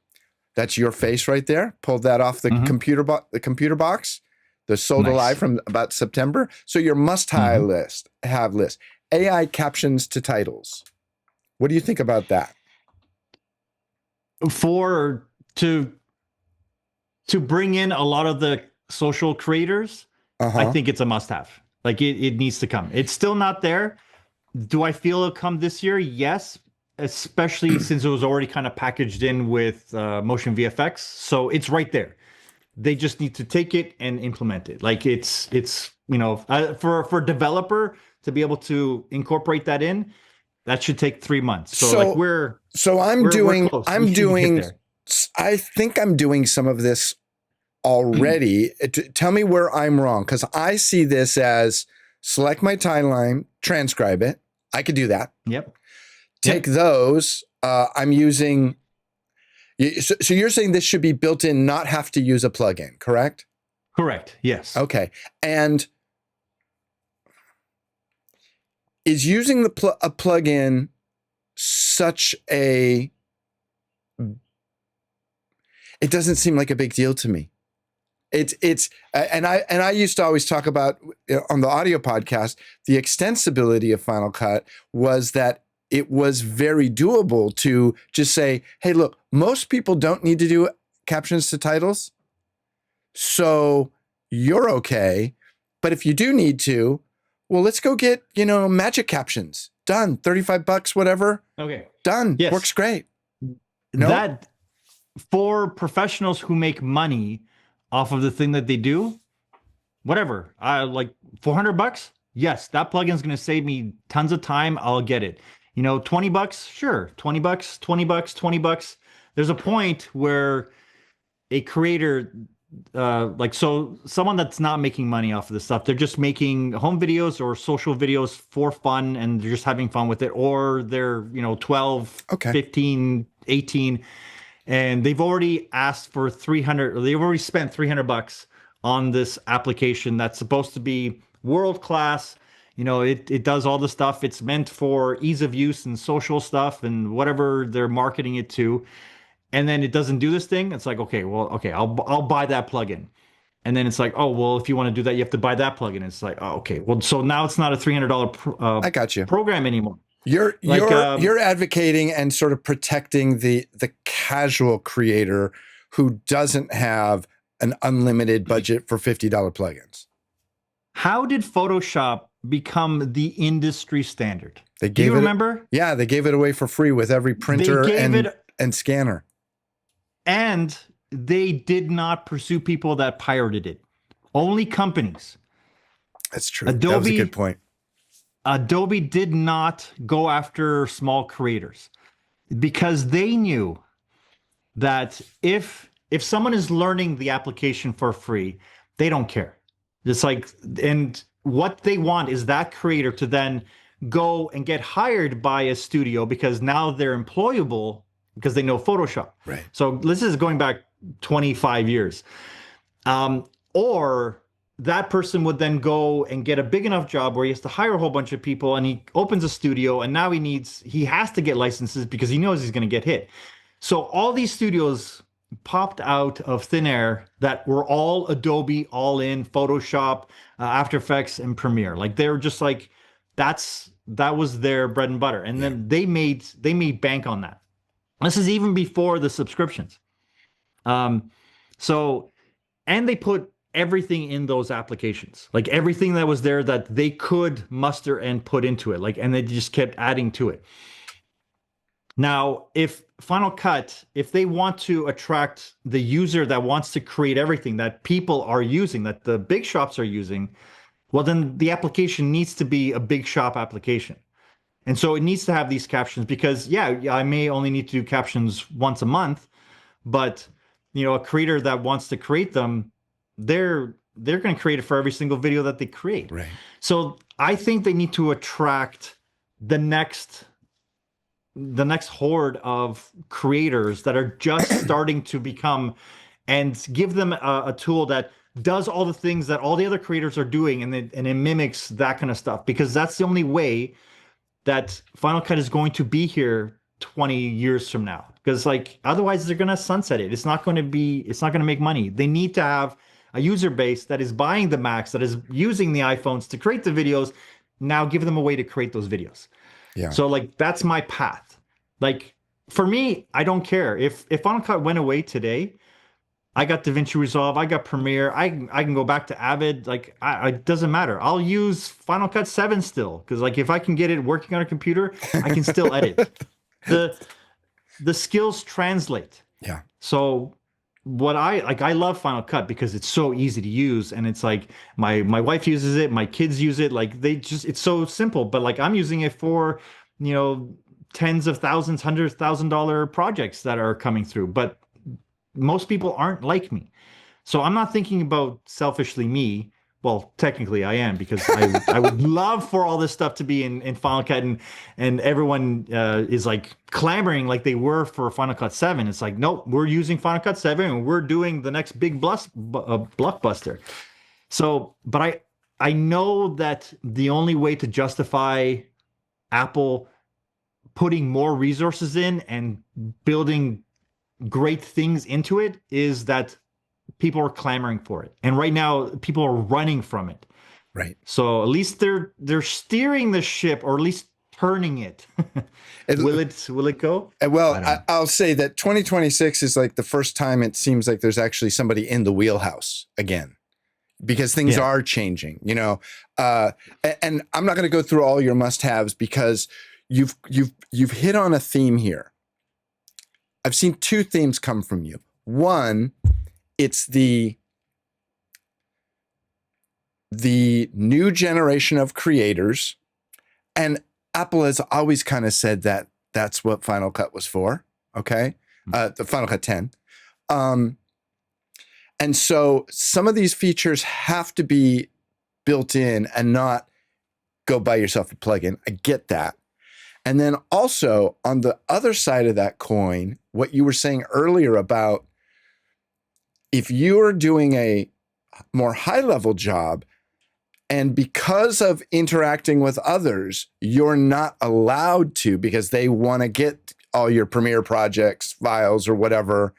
That's your face right there. Pulled that off the computer box. The Sold Alive from about September. So your must-have list. AI captions to titles. What do you think about that? To bring in a lot of the social creators, I think it's a must-have. Like it needs to come. It's still not there. Do I feel it'll come this year? Yes, especially since it was already kind of packaged in with motion VFX. So it's right there. They just need to take it and implement it. Like it's for a developer to be able to incorporate that in, that should take 3 months. So I think I'm doing some of this already. Tell me where I'm wrong, because I see this as select my timeline, transcribe it. I could do that. Yep. Take those. I'm using. So you're saying this should be built in, not have to use a plugin, correct? Correct. Yes. Okay. And is using a plugin such a? It doesn't seem like a big deal to me. And I used to always talk about on the audio podcast, the extensibility of Final Cut was that it was very doable to just say, hey, look, most people don't need to do captions to titles, so you're okay. But if you do need to, well, let's go get, magic captions. Done. $35, whatever. Okay. Done. Yes. Works great. No? That for professionals who make money off of the thing that they do, whatever. Like $400. Yes, that plugin is going to save me tons of time. I'll get it. $20, sure. $20, $20. There's a point where a creator, someone that's not making money off of this stuff, they're just making home videos or social videos for fun, and they're just having fun with it. Or they're, 12, 15, 18. And they've already asked for 300, or they've already spent $300 on this application that's supposed to be world class. It does all the stuff. It's meant for ease of use and social stuff and whatever they're marketing it to. And then it doesn't do this thing. It's like, I'll buy that plugin. And then it's like, oh, well, if you want to do that, you have to buy that plugin. It's like, oh, okay. Well, so now it's not a $300 I got you. program anymore. You're advocating and sort of protecting the casual creator who doesn't have an unlimited budget for $50 plugins. How did Photoshop become the industry standard? Do you remember? Yeah, they gave it away for free with every printer and scanner. And they did not pursue people that pirated it. Only companies. That's true. That was a good point. Adobe did not go after small creators because they knew that if if someone is learning the application for free, they don't care. It's like, and what they want is that creator to then go and get hired by a studio because now they're employable because they know Photoshop. Right. So this is going back 25 years. Or that person would then go and get a big enough job where he has to hire a whole bunch of people, and he opens a studio, and now he has to get licenses because he knows he's going to get hit. So all these studios popped out of thin air that were all Adobe, all in Photoshop, After Effects, and Premiere. Like they were just like, that was their bread and butter. And then they made bank on that. This is even before the subscriptions. So, and they put everything in those applications, like everything that was there that they could muster and put into it, like, and they just kept adding to it. Now, if Final Cut, if they want to attract the user that wants to create everything that people are using, that the big shops are using, well, then the application needs to be a big shop application. And so it needs to have these captions because, yeah, I may only need to do captions once a month, but, you know, a creator that wants to create them, they're going to create it for every single video that they create. Right. So I think they need to attract the next horde of creators that are just starting to become, and give them a tool that does all the things that all the other creators are doing, and it mimics that kind of stuff, because that's the only way that Final Cut is going to be here 20 years from now. Because like otherwise they're going to sunset it. It's not going to make money. They need to have a user base that is buying the Macs, that is using the iPhones to create the videos. Now give them a way to create those videos. Yeah. So like that's my path. Like for me, I don't care if Final Cut went away today. I got DaVinci Resolve, I got Premiere, I can go back to Avid. Like it doesn't matter. I'll use Final Cut 7 still, because like if I can get it working on a computer, I can still edit. The skills translate. Yeah. So what I love Final Cut because it's so easy to use, and it's like my wife uses it, my kids use it, like it's so simple. But like I'm using it for, you know, tens of thousands, $100,000 projects that are coming through. But most people aren't like me. So I'm not thinking about selfishly me. Well, technically I am, because I would love for all this stuff to be in Final Cut, and everyone is like clamoring like they were for Final Cut 7. It's like, nope, we're using Final Cut 7 and we're doing the next big blockbuster. So, but I know that the only way to justify Apple putting more resources in and building great things into it is that people are clamoring for it, and right now people are running from it. Right. So at least they're steering the ship, or at least turning it. Will it go? Well, I'll say that 2026 is like the first time it seems like there's actually somebody in the wheelhouse again, because things are changing. You know, and I'm not going to go through all your must-haves because you've hit on a theme here. I've seen two themes come from you. One, it's the new generation of creators, and Apple has always kind of said that that's what Final Cut was for. Okay. The Final Cut 10. And so some of these features have to be built in and not go buy yourself a plugin. I get that. And then also on the other side of that coin, what you were saying earlier about if you are doing a more high-level job, and because of interacting with others, you're not allowed to because they want to get all your Premiere projects, files, or whatever,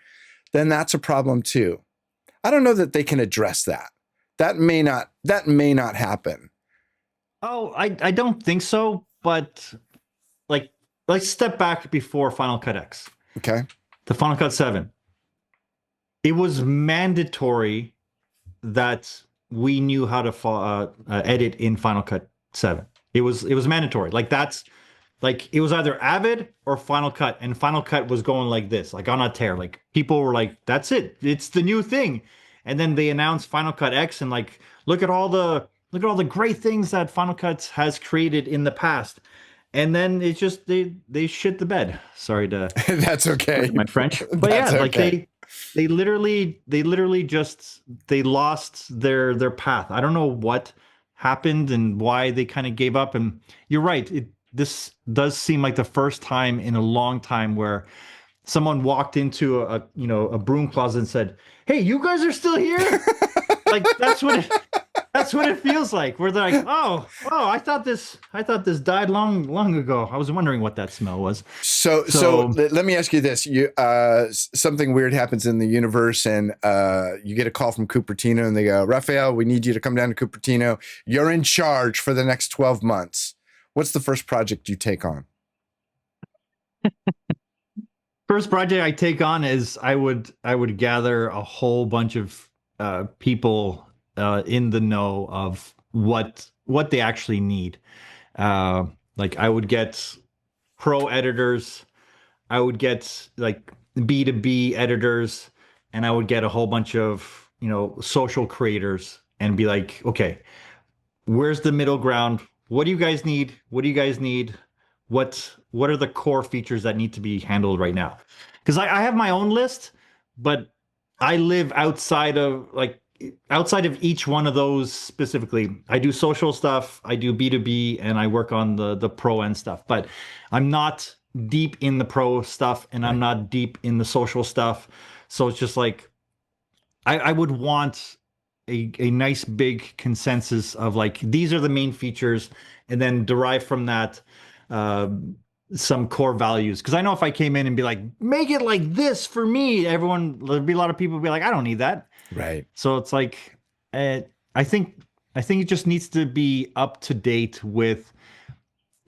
then that's a problem too. I don't know that they can address that. That may not happen. Oh, I don't think so, but like let's step back before Final Cut X. Okay. The Final Cut 7. It was mandatory that we knew how to edit in Final Cut 7. It was mandatory. Like that's like it was either Avid or Final Cut, and Final Cut was going like this, like on a tear. Like people were like, "That's it. It's the new thing." And then they announced Final Cut X, and like, look at all the great things that Final Cut has created in the past. And then it's just they shit the bed. Sorry to that's okay. My French, but yeah, like they lost their path. I don't know what happened and why they kind of gave up. And you're right. This does seem like the first time in a long time where someone walked into a broom closet and said, "Hey, you guys are still here?" Like that's what it feels like. Where they're like, "Oh, I thought this died long ago. I was wondering what that smell was." So let me ask you this: something weird happens in the universe, and you get a call from Cupertino, and they go, "Rafael, we need you to come down to Cupertino. You're in charge for the next 12 months." What's the first project you take on? First project I take on is I would gather a whole bunch of people in the know of what they actually need. Like I would get pro editors, I would get like B2B editors, and I would get a whole bunch of social creators and be like, okay, where's the middle ground? What do you guys need? What do you guys need? What are the core features that need to be handled right now? Because I have my own list, but I live outside of each one of those specifically. I do social stuff, I do B2B, and I work on the pro end stuff. But I'm not deep in the pro stuff, and I'm not deep in the social stuff. So it's just like I would want a nice big consensus of like, these are the main features, and then derive from that some core values. Because I know if I came in and be like, make it like this for me, there'd be a lot of people be like, I don't need that. Right. So it's like, I think it just needs to be up to date with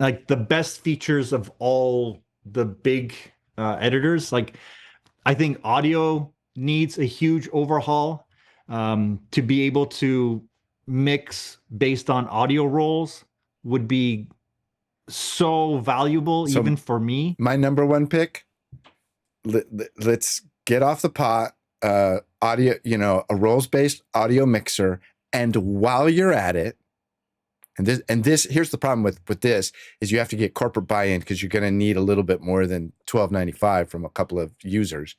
like the best features of all the big editors. Like I think audio needs a huge overhaul to be able to mix based on audio roles would be so valuable, so even for me. My number one pick, let's get off the pot, audio, a roles-based audio mixer. And while you're at it, and this here's the problem with this is you have to get corporate buy-in because you're going to need a little bit more than $12.95 from a couple of users.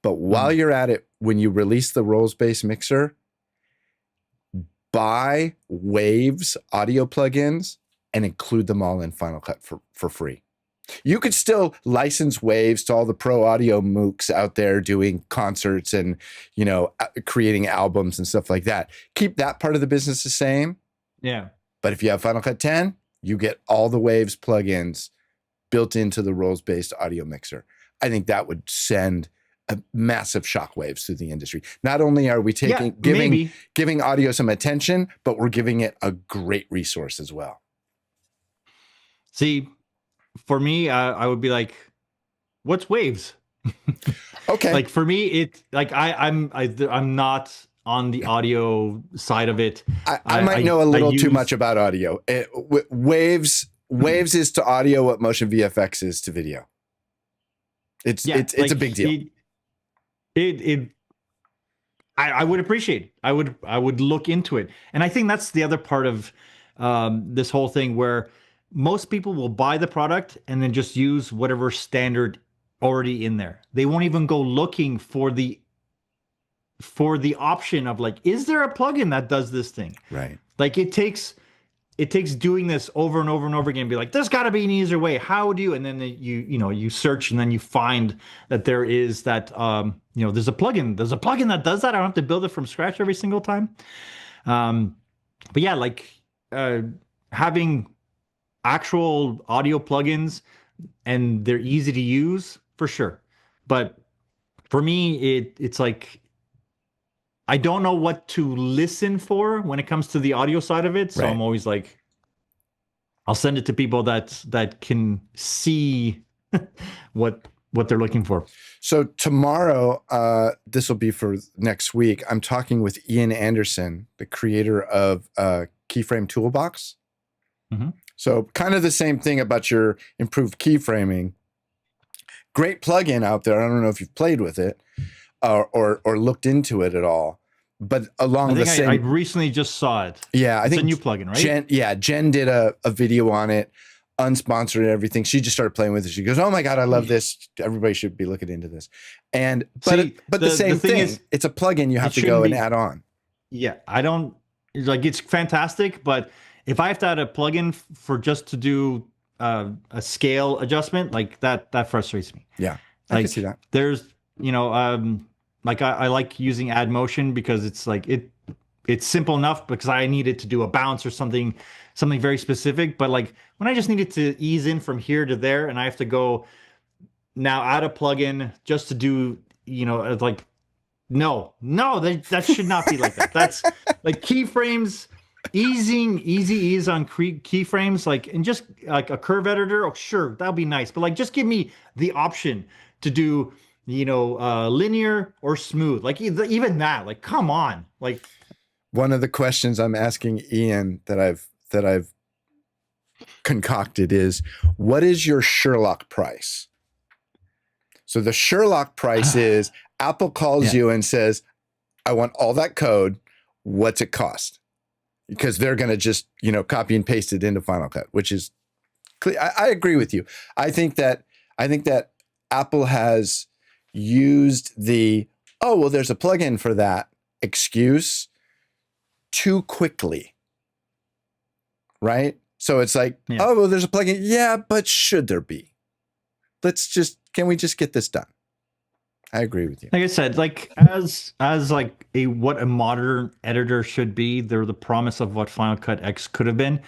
But while you're at it, when you release the roles-based mixer, buy Waves audio plugins and include them all in Final Cut for free. You could still license Waves to all the pro audio mooks out there doing concerts and, creating albums and stuff like that. Keep that part of the business the same. Yeah. But if you have Final Cut 10, you get all the Waves plugins built into the roles-based audio mixer. I think that would send a massive shockwaves through the industry. Not only are we giving audio some attention, but we're giving it a great resource as well. See, for me, I would be like, "What's Waves?" Okay. Like for me, I'm not on the audio side of it. I might know a little too much about audio. Waves is to audio what motion VFX is to video. It's a big deal. I would appreciate it. I would look into it. And I think that's the other part of this whole thing where most people will buy the product and then just use whatever standard already in there. They won't even go looking for the option of like, is there a plugin that does this thing? Right. Like it takes doing this over and over and over again. Be like, there's got to be an easier way. How do you? And then you search and then you find that there is that there's a plugin. There's a plugin that does that. I don't have to build it from scratch every single time. But yeah, like having actual audio plugins and they're easy to use for sure. But for me, it's like I don't know what to listen for when it comes to the audio side of it. So right. I'm always like, I'll send it to people that can see what they're looking for. So tomorrow, this will be for next week. I'm talking with Ian Anderson, the creator of Keyframe Toolbox. Mm-hmm. So kind of the same thing about your improved keyframing. Great plugin out there. I don't know if you've played with it or looked into it at all. But along the same, I recently just saw it. Yeah, I think it's a new plugin, right? Jen did a video on it. unsponsored and everything. She just started playing with it. She goes, "Oh my God, I love this. Everybody should be looking into this." And but the same thing is, it's a plugin you have to go and add on. Yeah, I don't like, it's fantastic, but if I have to add a plugin for just to do a scale adjustment, like that frustrates me. Yeah, I can see that. There's, like I like using add motion because it's like it's simple enough because I need it to do a bounce or something very specific. But like when I just need it to ease in from here to there, and I have to go now add a plugin just to do, like, no, that should not be like that. That's like keyframes, easy ease on keyframes, like, and just like a curve editor. Oh, sure, that'll be nice, but like just give me the option to do, linear or smooth. Like even that, like, come on. Like, one of the questions I'm asking Ian that I've concocted is, what is your Sherlock Price? So the Sherlock Price is Apple calls you and says, I want all that code. What's it cost? Because they're going to just, copy and paste it into Final Cut, which is clear. I agree with you. I think that Apple has used the, oh, well, there's a plugin for that excuse too quickly. Right? So it's like, oh, well, there's a plugin. Yeah, but should there be? Can we just get this done? I agree with you. Like I said, like as like what a modern editor should be, they're the promise of what Final Cut X could have been.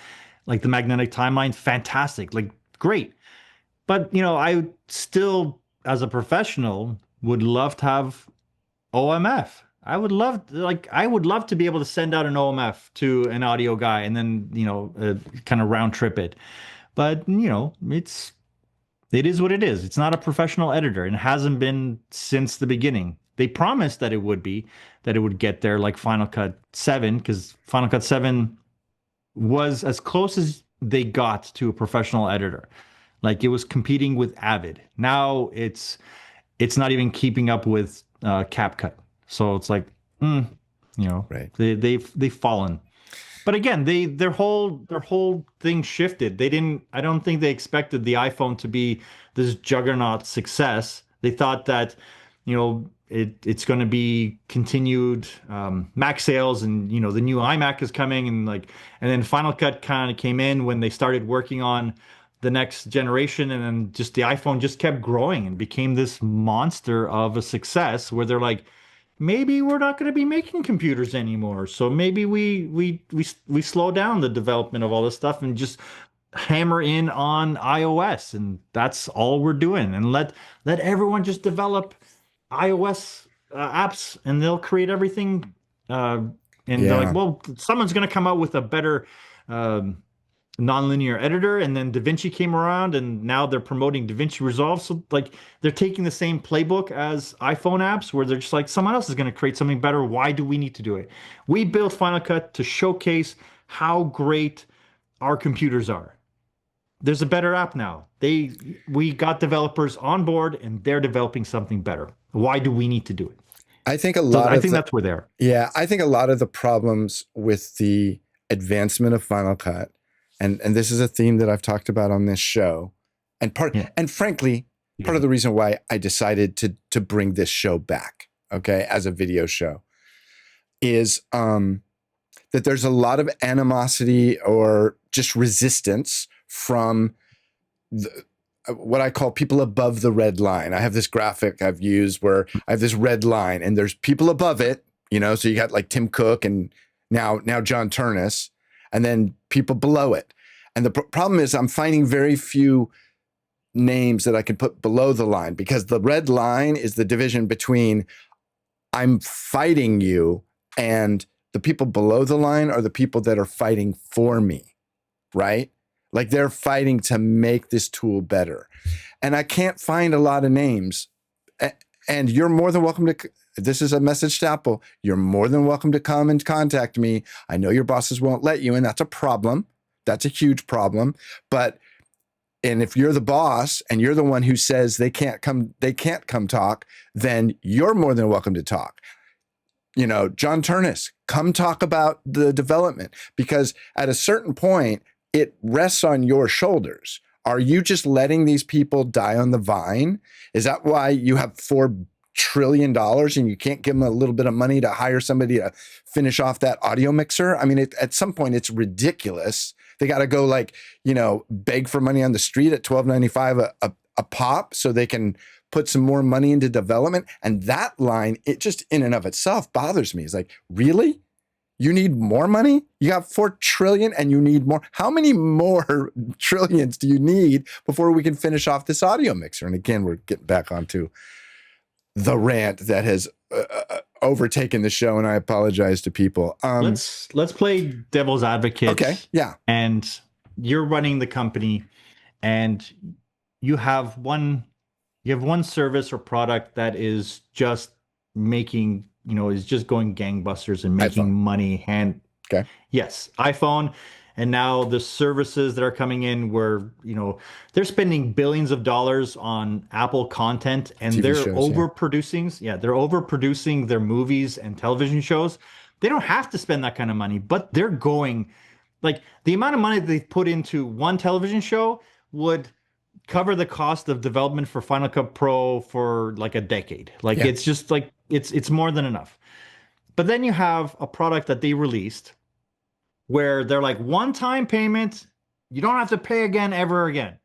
Like the magnetic timeline, fantastic, like great. But I still, as a professional, would love to have OMF. I would love to be able to send out an OMF to an audio guy and then kind of round trip it. But it is what it is. It's not a professional editor, and it hasn't been since the beginning. They promised that it would get there, like Final Cut 7, because Final Cut 7 was as close as they got to a professional editor. Like it was competing with Avid. Now it's not even keeping up with CapCut. So it's like, right. They've fallen. But again, their whole thing shifted. I don't think they expected the iPhone to be this juggernaut success. They thought that, it's going to be continued Mac sales, and the new iMac is coming, and then Final Cut kind of came in when they started working on the next generation, and then just the iPhone just kept growing and became this monster of a success where they're like, maybe we're not going to be making computers anymore. So maybe we slow down the development of all this stuff and just hammer in on iOS, and that's all we're doing. And let everyone just develop iOS apps, and they'll create everything. And they're like, well, someone's going to come out with a better nonlinear editor, and then DaVinci came around, and now they're promoting DaVinci Resolve. So like they're taking the same playbook as iPhone apps, where they're just like, someone else is going to create something better. Why do we need to do it? We built Final Cut to showcase how great our computers are. There's a better app now. We got developers on board, and they're developing something better. Why do we need to do it? I think that's where they're. Yeah, I think a lot of the problems with the advancement of Final Cut, and this is a theme that I've talked about on this show, and frankly, part of the reason why I decided to bring this show back, okay, as a video show, is that there's a lot of animosity or just resistance from what I call people above the red line. I have this graphic I've used where I have this red line, and there's people above it, so you got like Tim Cook and now John Turnus, and then people below it. And the problem is I'm finding very few names that I can put below the line, because the red line is the division between I'm fighting you, and the people below the line are the people that are fighting for me, right? Like they're fighting to make this tool better. And I can't find a lot of names. And you're more than welcome to, this is a message to Apple, you're more than welcome to come and contact me. I know your bosses won't let you, and that's a problem. That's a huge problem. And if you're the boss and you're the one who says they can't come talk, then you're more than welcome to talk. John Turnus, come talk about the development, because at a certain point, it rests on your shoulders. Are you just letting these people die on the vine? Is that why you have $4 trillion and you can't give them a little bit of money to hire somebody to finish off that audio mixer? I mean, at some point it's ridiculous. They got to go like, beg for money on the street at $12.95 a pop so they can put some more money into development. And that line, it just in and of itself bothers me. It's like, really? You need more money? You got 4 trillion and you need more. How many more trillions do you need before we can finish off this audio mixer? And again, we're getting back onto the rant that has overtaken the show, and I apologize to people. Let's play devil's advocate. Okay, yeah. And you're running the company, and you have one service or product that is just making, is just going gangbusters and making money. And okay, yes, iPhone. And now the services that are coming in where, they're spending billions of dollars on Apple content, and they're overproducing. Yeah, they're overproducing their movies and television shows. They don't have to spend that kind of money, but they're going, like, the amount of money that they put into one television show would cover the cost of development for Final Cut Pro for like a decade. Like, it's just like, it's more than enough. But then you have a product that they released where they're like, one-time payment, you don't have to pay again ever again.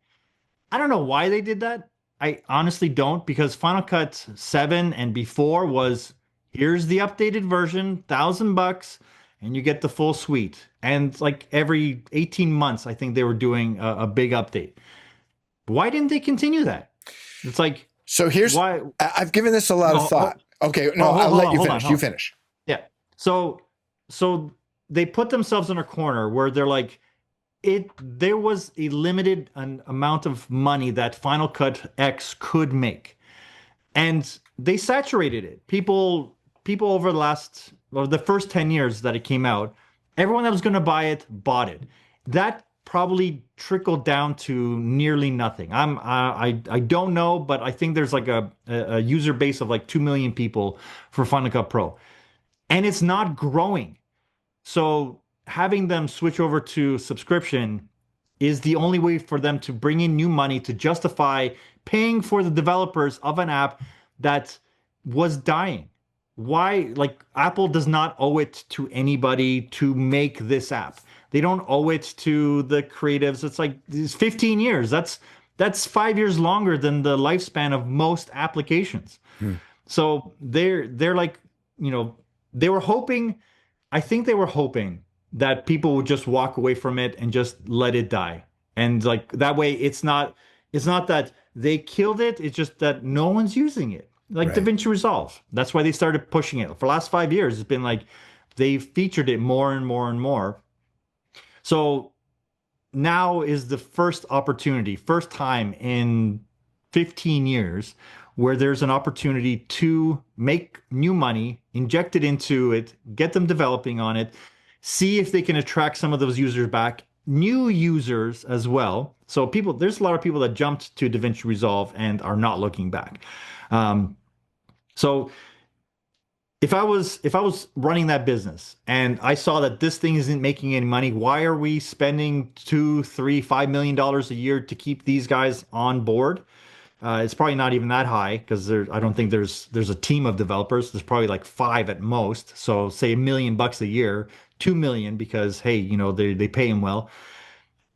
I don't know why they did that. I honestly don't, because Final Cut 7 and before was, here's the updated version, $1,000, and you get the full suite. And like every 18 months, I think they were doing a big update. Why didn't they continue that? It's like, so here's why I've given this a lot of thought. Okay, no, I'll let you finish. You finish. Yeah. So they put themselves in a corner where they're like, there was a limited amount of money that Final Cut X could make, and they saturated it. People over the first 10 years that it came out, everyone that was going to buy it bought it. That probably trickled down to nearly nothing. I don't know, but I think there's like a user base of like 2 million people for Final Cut Pro, and it's not growing. So having them switch over to subscription is the only way for them to bring in new money to justify paying for the developers of an app that was dying. Why? Like, Apple does not owe it to anybody to make this app. They don't owe it to the creatives. It's like, it's 15 years. That's 5 years longer than the lifespan of most applications. So they're like, they were hoping, I think they were hoping that people would just walk away from it and just let it die. And like, that way it's not that they killed it. It's just that no one's using it. Like DaVinci Resolve. That's why they started pushing it. For the last 5 years, it's been like, they've featured it more and more and more. So now is the first time in 15 years where there's an opportunity to make new money, inject it into it, get them developing on it, see if they can attract some of those users back, new users as well. So there's a lot of people that jumped to DaVinci Resolve and are not looking back. So if I was running that business and I saw that this thing isn't making any money, why are we spending $2, $3, $5 million a year to keep these guys on board? It's probably not even that high, because I don't think there's a team of developers. There's probably like 5 at most. So say $1 million a year, 2 million, because hey, they pay him well.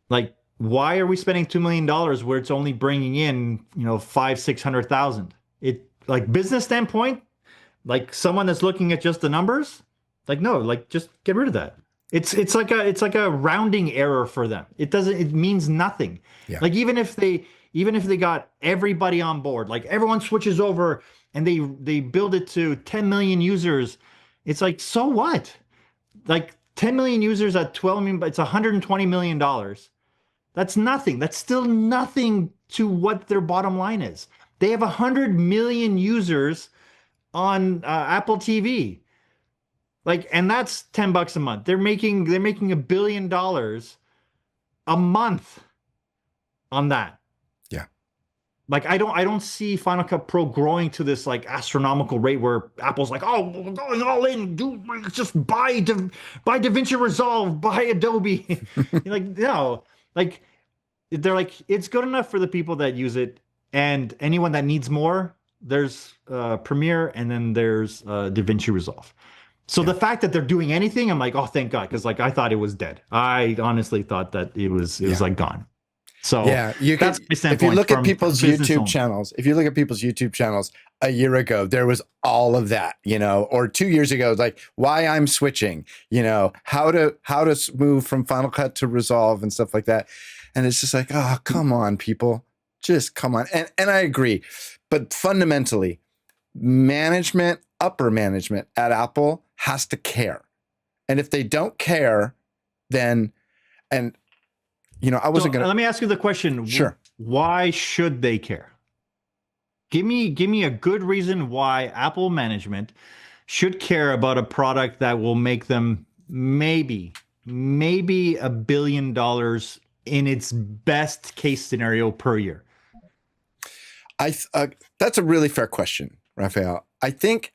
Like, why are we spending $2 million where it's only bringing in, 500,000-600,000? It, like, business standpoint, like someone that's looking at just the numbers, like, no, like, just get rid of that. It's like a rounding error for them. It means nothing. Yeah. Like, even if they got everybody on board, like everyone switches over and they build it to 10 million users, it's like, so what? Like, 10 million users at 12 million, but it's $120 million. That's nothing. That's still nothing to what their bottom line is. They have 100 million users on Apple TV. Like, and that's $10 a month. They're making $1 billion a month on that. Yeah. Like I don't see Final Cut Pro growing to this like astronomical rate where Apple's like, oh, we're going all in, do just buy DaVinci Resolve, buy Adobe. You're like, no, like they're like, it's good enough for the people that use it, and anyone that needs more, there's Premiere, and then there's DaVinci Resolve. So the fact that they're doing anything, I'm like, oh, thank God, because like I thought it was dead. I honestly thought that it was like gone. So yeah, that's my standpoint. If you look at people's YouTube owners. channels, a year ago, there was all of that, you know, or 2 years ago, like why I'm switching, you know, how to move from Final Cut to Resolve and stuff like that. And it's just like, oh, come on, people, just come on. And I agree. But fundamentally, upper management at Apple has to care. And if they don't care, then, and you know, I wasn't going to. Let me ask you the question. Sure. Why should they care? Give me a good reason why Apple management should care about a product that will make them maybe $1 billion in its best case scenario per year. That's a really fair question, Rafael. I think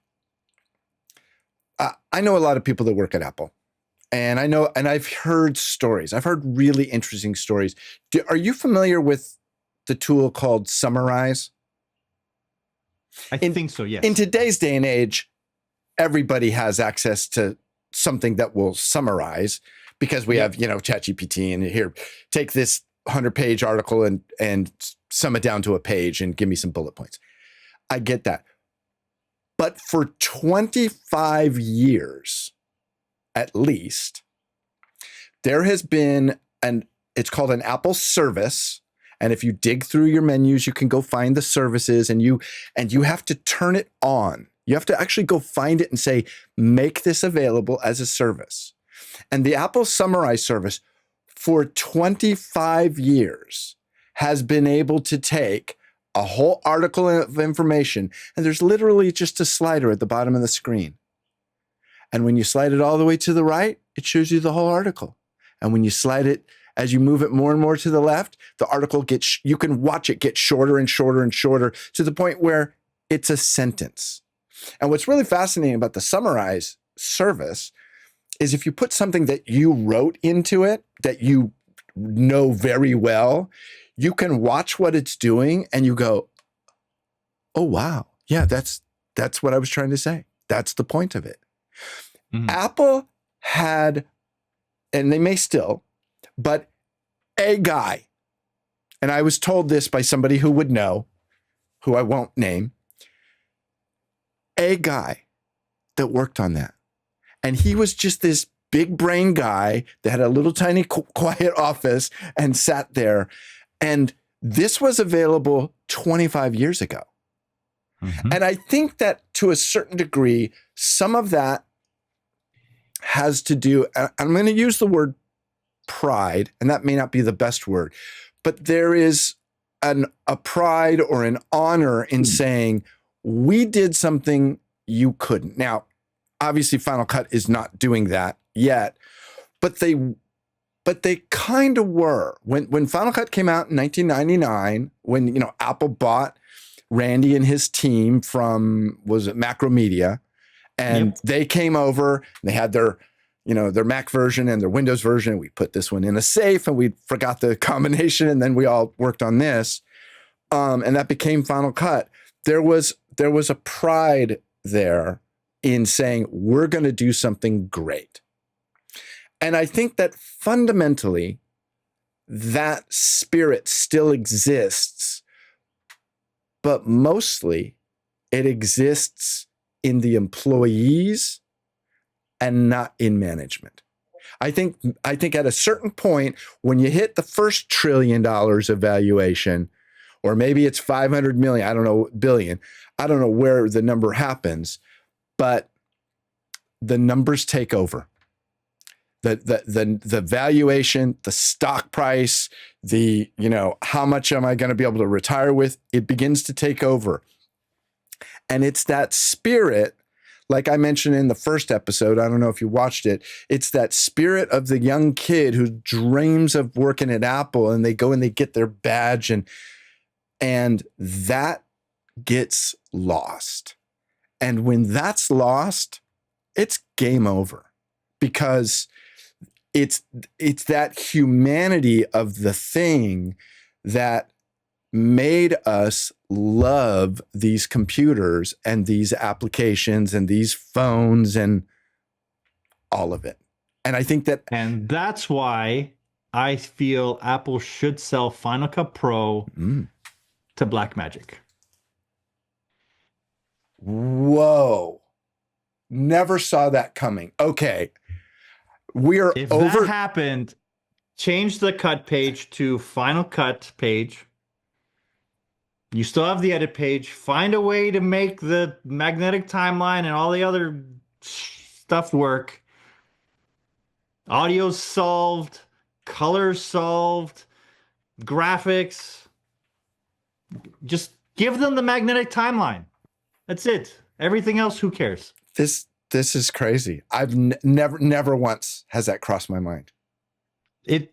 I know a lot of people that work at Apple. And I've heard stories. I've heard really interesting stories. Are you familiar with the tool called Summarize? I think so, yes. In today's day and age, everybody has access to something that will summarize because we have, you know, ChatGPT, and here, take this 100-page article and sum it down to a page and give me some bullet points. I get that. But for 25 years, at least, there has been it's called an Apple service. And if you dig through your menus, you can go find the services, and you have to turn it on. You have to actually go find it and say, make this available as a service. And the Apple Summarize service for 25 years has been able to take a whole article of information, and there's literally just a slider at the bottom of the screen. And when you slide it all the way to the right, it shows you the whole article. And when you slide it, as you move it more and more to the left, the article you can watch it get shorter and shorter and shorter to the point where it's a sentence. And what's really fascinating about the Summarize service is if you put something that you wrote into it, that you know very well, you can watch what it's doing and you go, oh, wow. Yeah, that's what I was trying to say. That's the point of it. Mm-hmm. Apple had, and they may still, but a guy, and I was told this by somebody who would know, who I won't name, a guy that worked on that. And he was just this big brain guy that had a little tiny quiet office and sat there. And this was available 25 years ago. Mm-hmm. And I think that to a certain degree, some of that has to do, I'm going to use the word pride, and that may not be the best word, but there is a pride or an honor in saying, we did something you couldn't. Now, obviously, Final Cut is not doing that yet, but they kind of were. When Final Cut came out in 1999, when, you know, Apple bought Randy and his team from, was it Macromedia, and they came over, and they had their Mac version and their Windows version. And we put this one in a safe, and we forgot the combination, and then we all worked on this, and that became Final Cut. There was a pride there in saying, we're going to do something great. And I think that fundamentally, that spirit still exists, but mostly it exists in the employees and not in management. I think at a certain point, when you hit the first $1 trillion of valuation, or maybe it's 500 million, I don't know, billion, I don't know where the number happens, but the numbers take over. The valuation, the stock price, how much am I going to be able to retire with? It begins to take over. And it's that spirit, like I mentioned in the first episode, I don't know if you watched it, it's that spirit of the young kid who dreams of working at Apple, and they go and they get their badge, and And that gets lost. And when that's lost, it's game over, because it's that humanity of the thing that made us love these computers and these applications and these phones and all of it. And I think that, and that's why I feel Apple should sell Final Cut Pro to Blackmagic. Whoa. Never saw that coming. Okay. If that happened, change the cut page to Final Cut page. You still have the edit page. Find a way to make the magnetic timeline and all the other stuff work. Audio's solved. Color's solved. Graphics. Just give them the magnetic timeline. That's it. Everything else, who cares? This is crazy. I've never once has that crossed my mind. It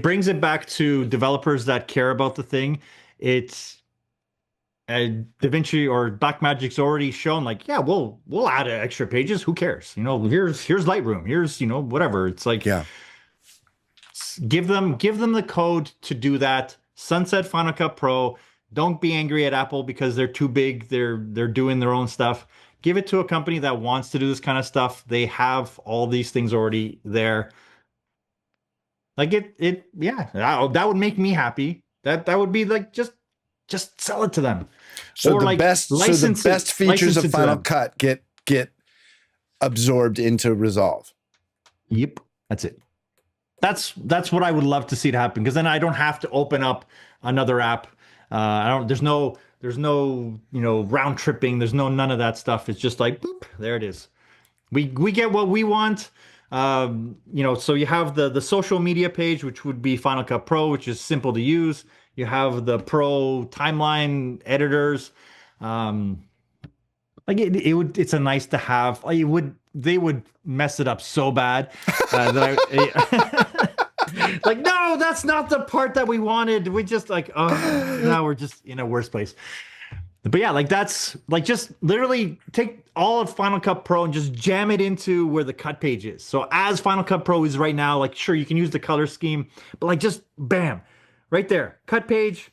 brings it back to developers that care about the thing. It's DaVinci or Blackmagic's already shown, like, yeah, we'll add extra pages. Who cares? You know, here's Lightroom. Here's, you know, whatever. It's like, yeah, give them the code to do that. Sunset Final Cut Pro. Don't be angry at Apple because they're too big. They're doing their own stuff. Give it to a company that wants to do this kind of stuff. They have all these things already there. Like yeah, that would make me happy. That would be like, just sell it to them. So or the like best features of Final Cut get absorbed into Resolve. Yep, that's it. That's what I would love to see to happen, because then I don't have to open up another app. There's no you know, round tripping. There's none of that stuff. It's just like, boop, there it is. We get what we want. You know, so you have the social media page, which would be Final Cut Pro, which is simple to use. You have the Pro timeline editors. Like it's a nice to have. They would mess it up so bad that like, no, that's not the part that we wanted. We just like, oh, now we're just in a worse place. But yeah, like that's like, just literally take all of Final Cut Pro and just jam it into where the cut page is. So as Final Cut Pro is right now, like, sure, you can use the color scheme, but like, just bam, right there, cut page.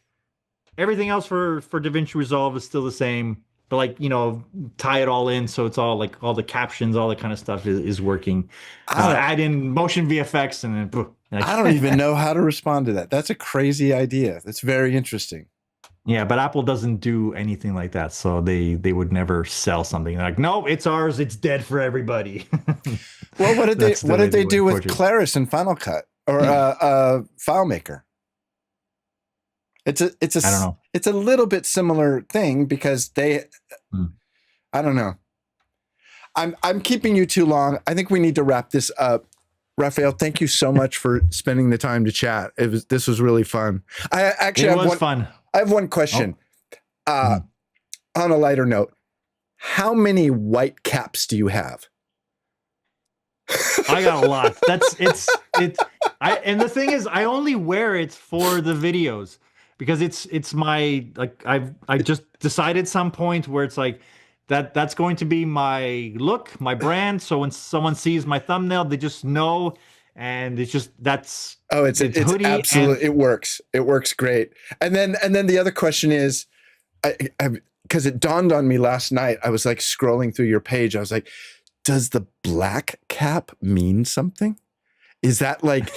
Everything else for DaVinci Resolve is still the same, but like, you know, tie it all in so it's all like all the captions, all that kind of stuff is working. Add in motion VFX and then boom. Like, I don't even know how to respond to that. That's a crazy idea. That's very interesting. Yeah, but Apple doesn't do anything like that, so they would never sell something. They're like, no, it's ours. It's dead for everybody. Well, what did they do with Claris and Final Cut or FileMaker? I don't know. It's a little bit similar thing because they, I don't know. I'm keeping you too long. I think we need to wrap this up. Rafael, thank you so much for spending the time to chat. This was really fun. It was fun. I have one question. On a lighter note, how many white caps do you have? I got a lot. And the thing is, I only wear it for the videos because it's my, like, I just decided some point where it's like that's going to be my look, my brand. So when someone sees my thumbnail, they just know. And it's just, it's hoodie, absolutely, it works. It works great. And then the other question is, because it dawned on me last night, I was like scrolling through your page. I was like, does the black cap mean something? Is that like,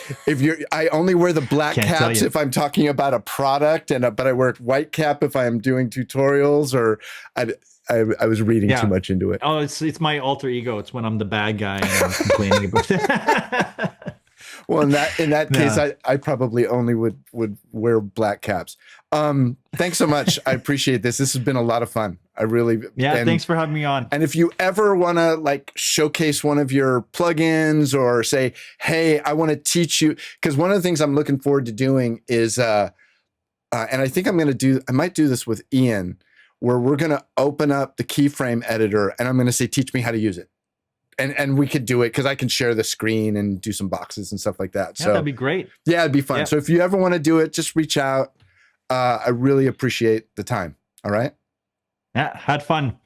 I only wear the black caps if I'm talking about a product, but I wear white cap if I'm doing tutorials, or I was reading too much into it. Oh, it's my alter ego. It's when I'm the bad guy and I'm complaining about it. Well, in that case, I probably only would wear black caps. Thanks so much. I appreciate this. This has been a lot of fun. I really thanks for having me on. And if you ever want to like showcase one of your plugins or say, hey, I want to teach you, because one of the things I'm looking forward to doing is, and I think I might do this with Ian, where we're going to open up the keyframe editor and I'm going to say, teach me how to use it. And we could do it because I can share the screen and do some boxes and stuff like that. Yeah, so that'd be great. Yeah, it'd be fun. Yeah. So if you ever want to do it, just reach out. I really appreciate the time. All right. Yeah, had fun.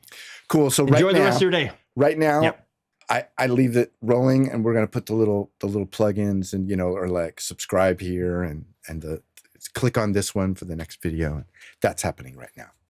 Cool. So Enjoy the rest of your day. Right now, yep. I leave it rolling, and we're gonna put the little plugins, and or like subscribe here and click on this one for the next video. That's happening right now.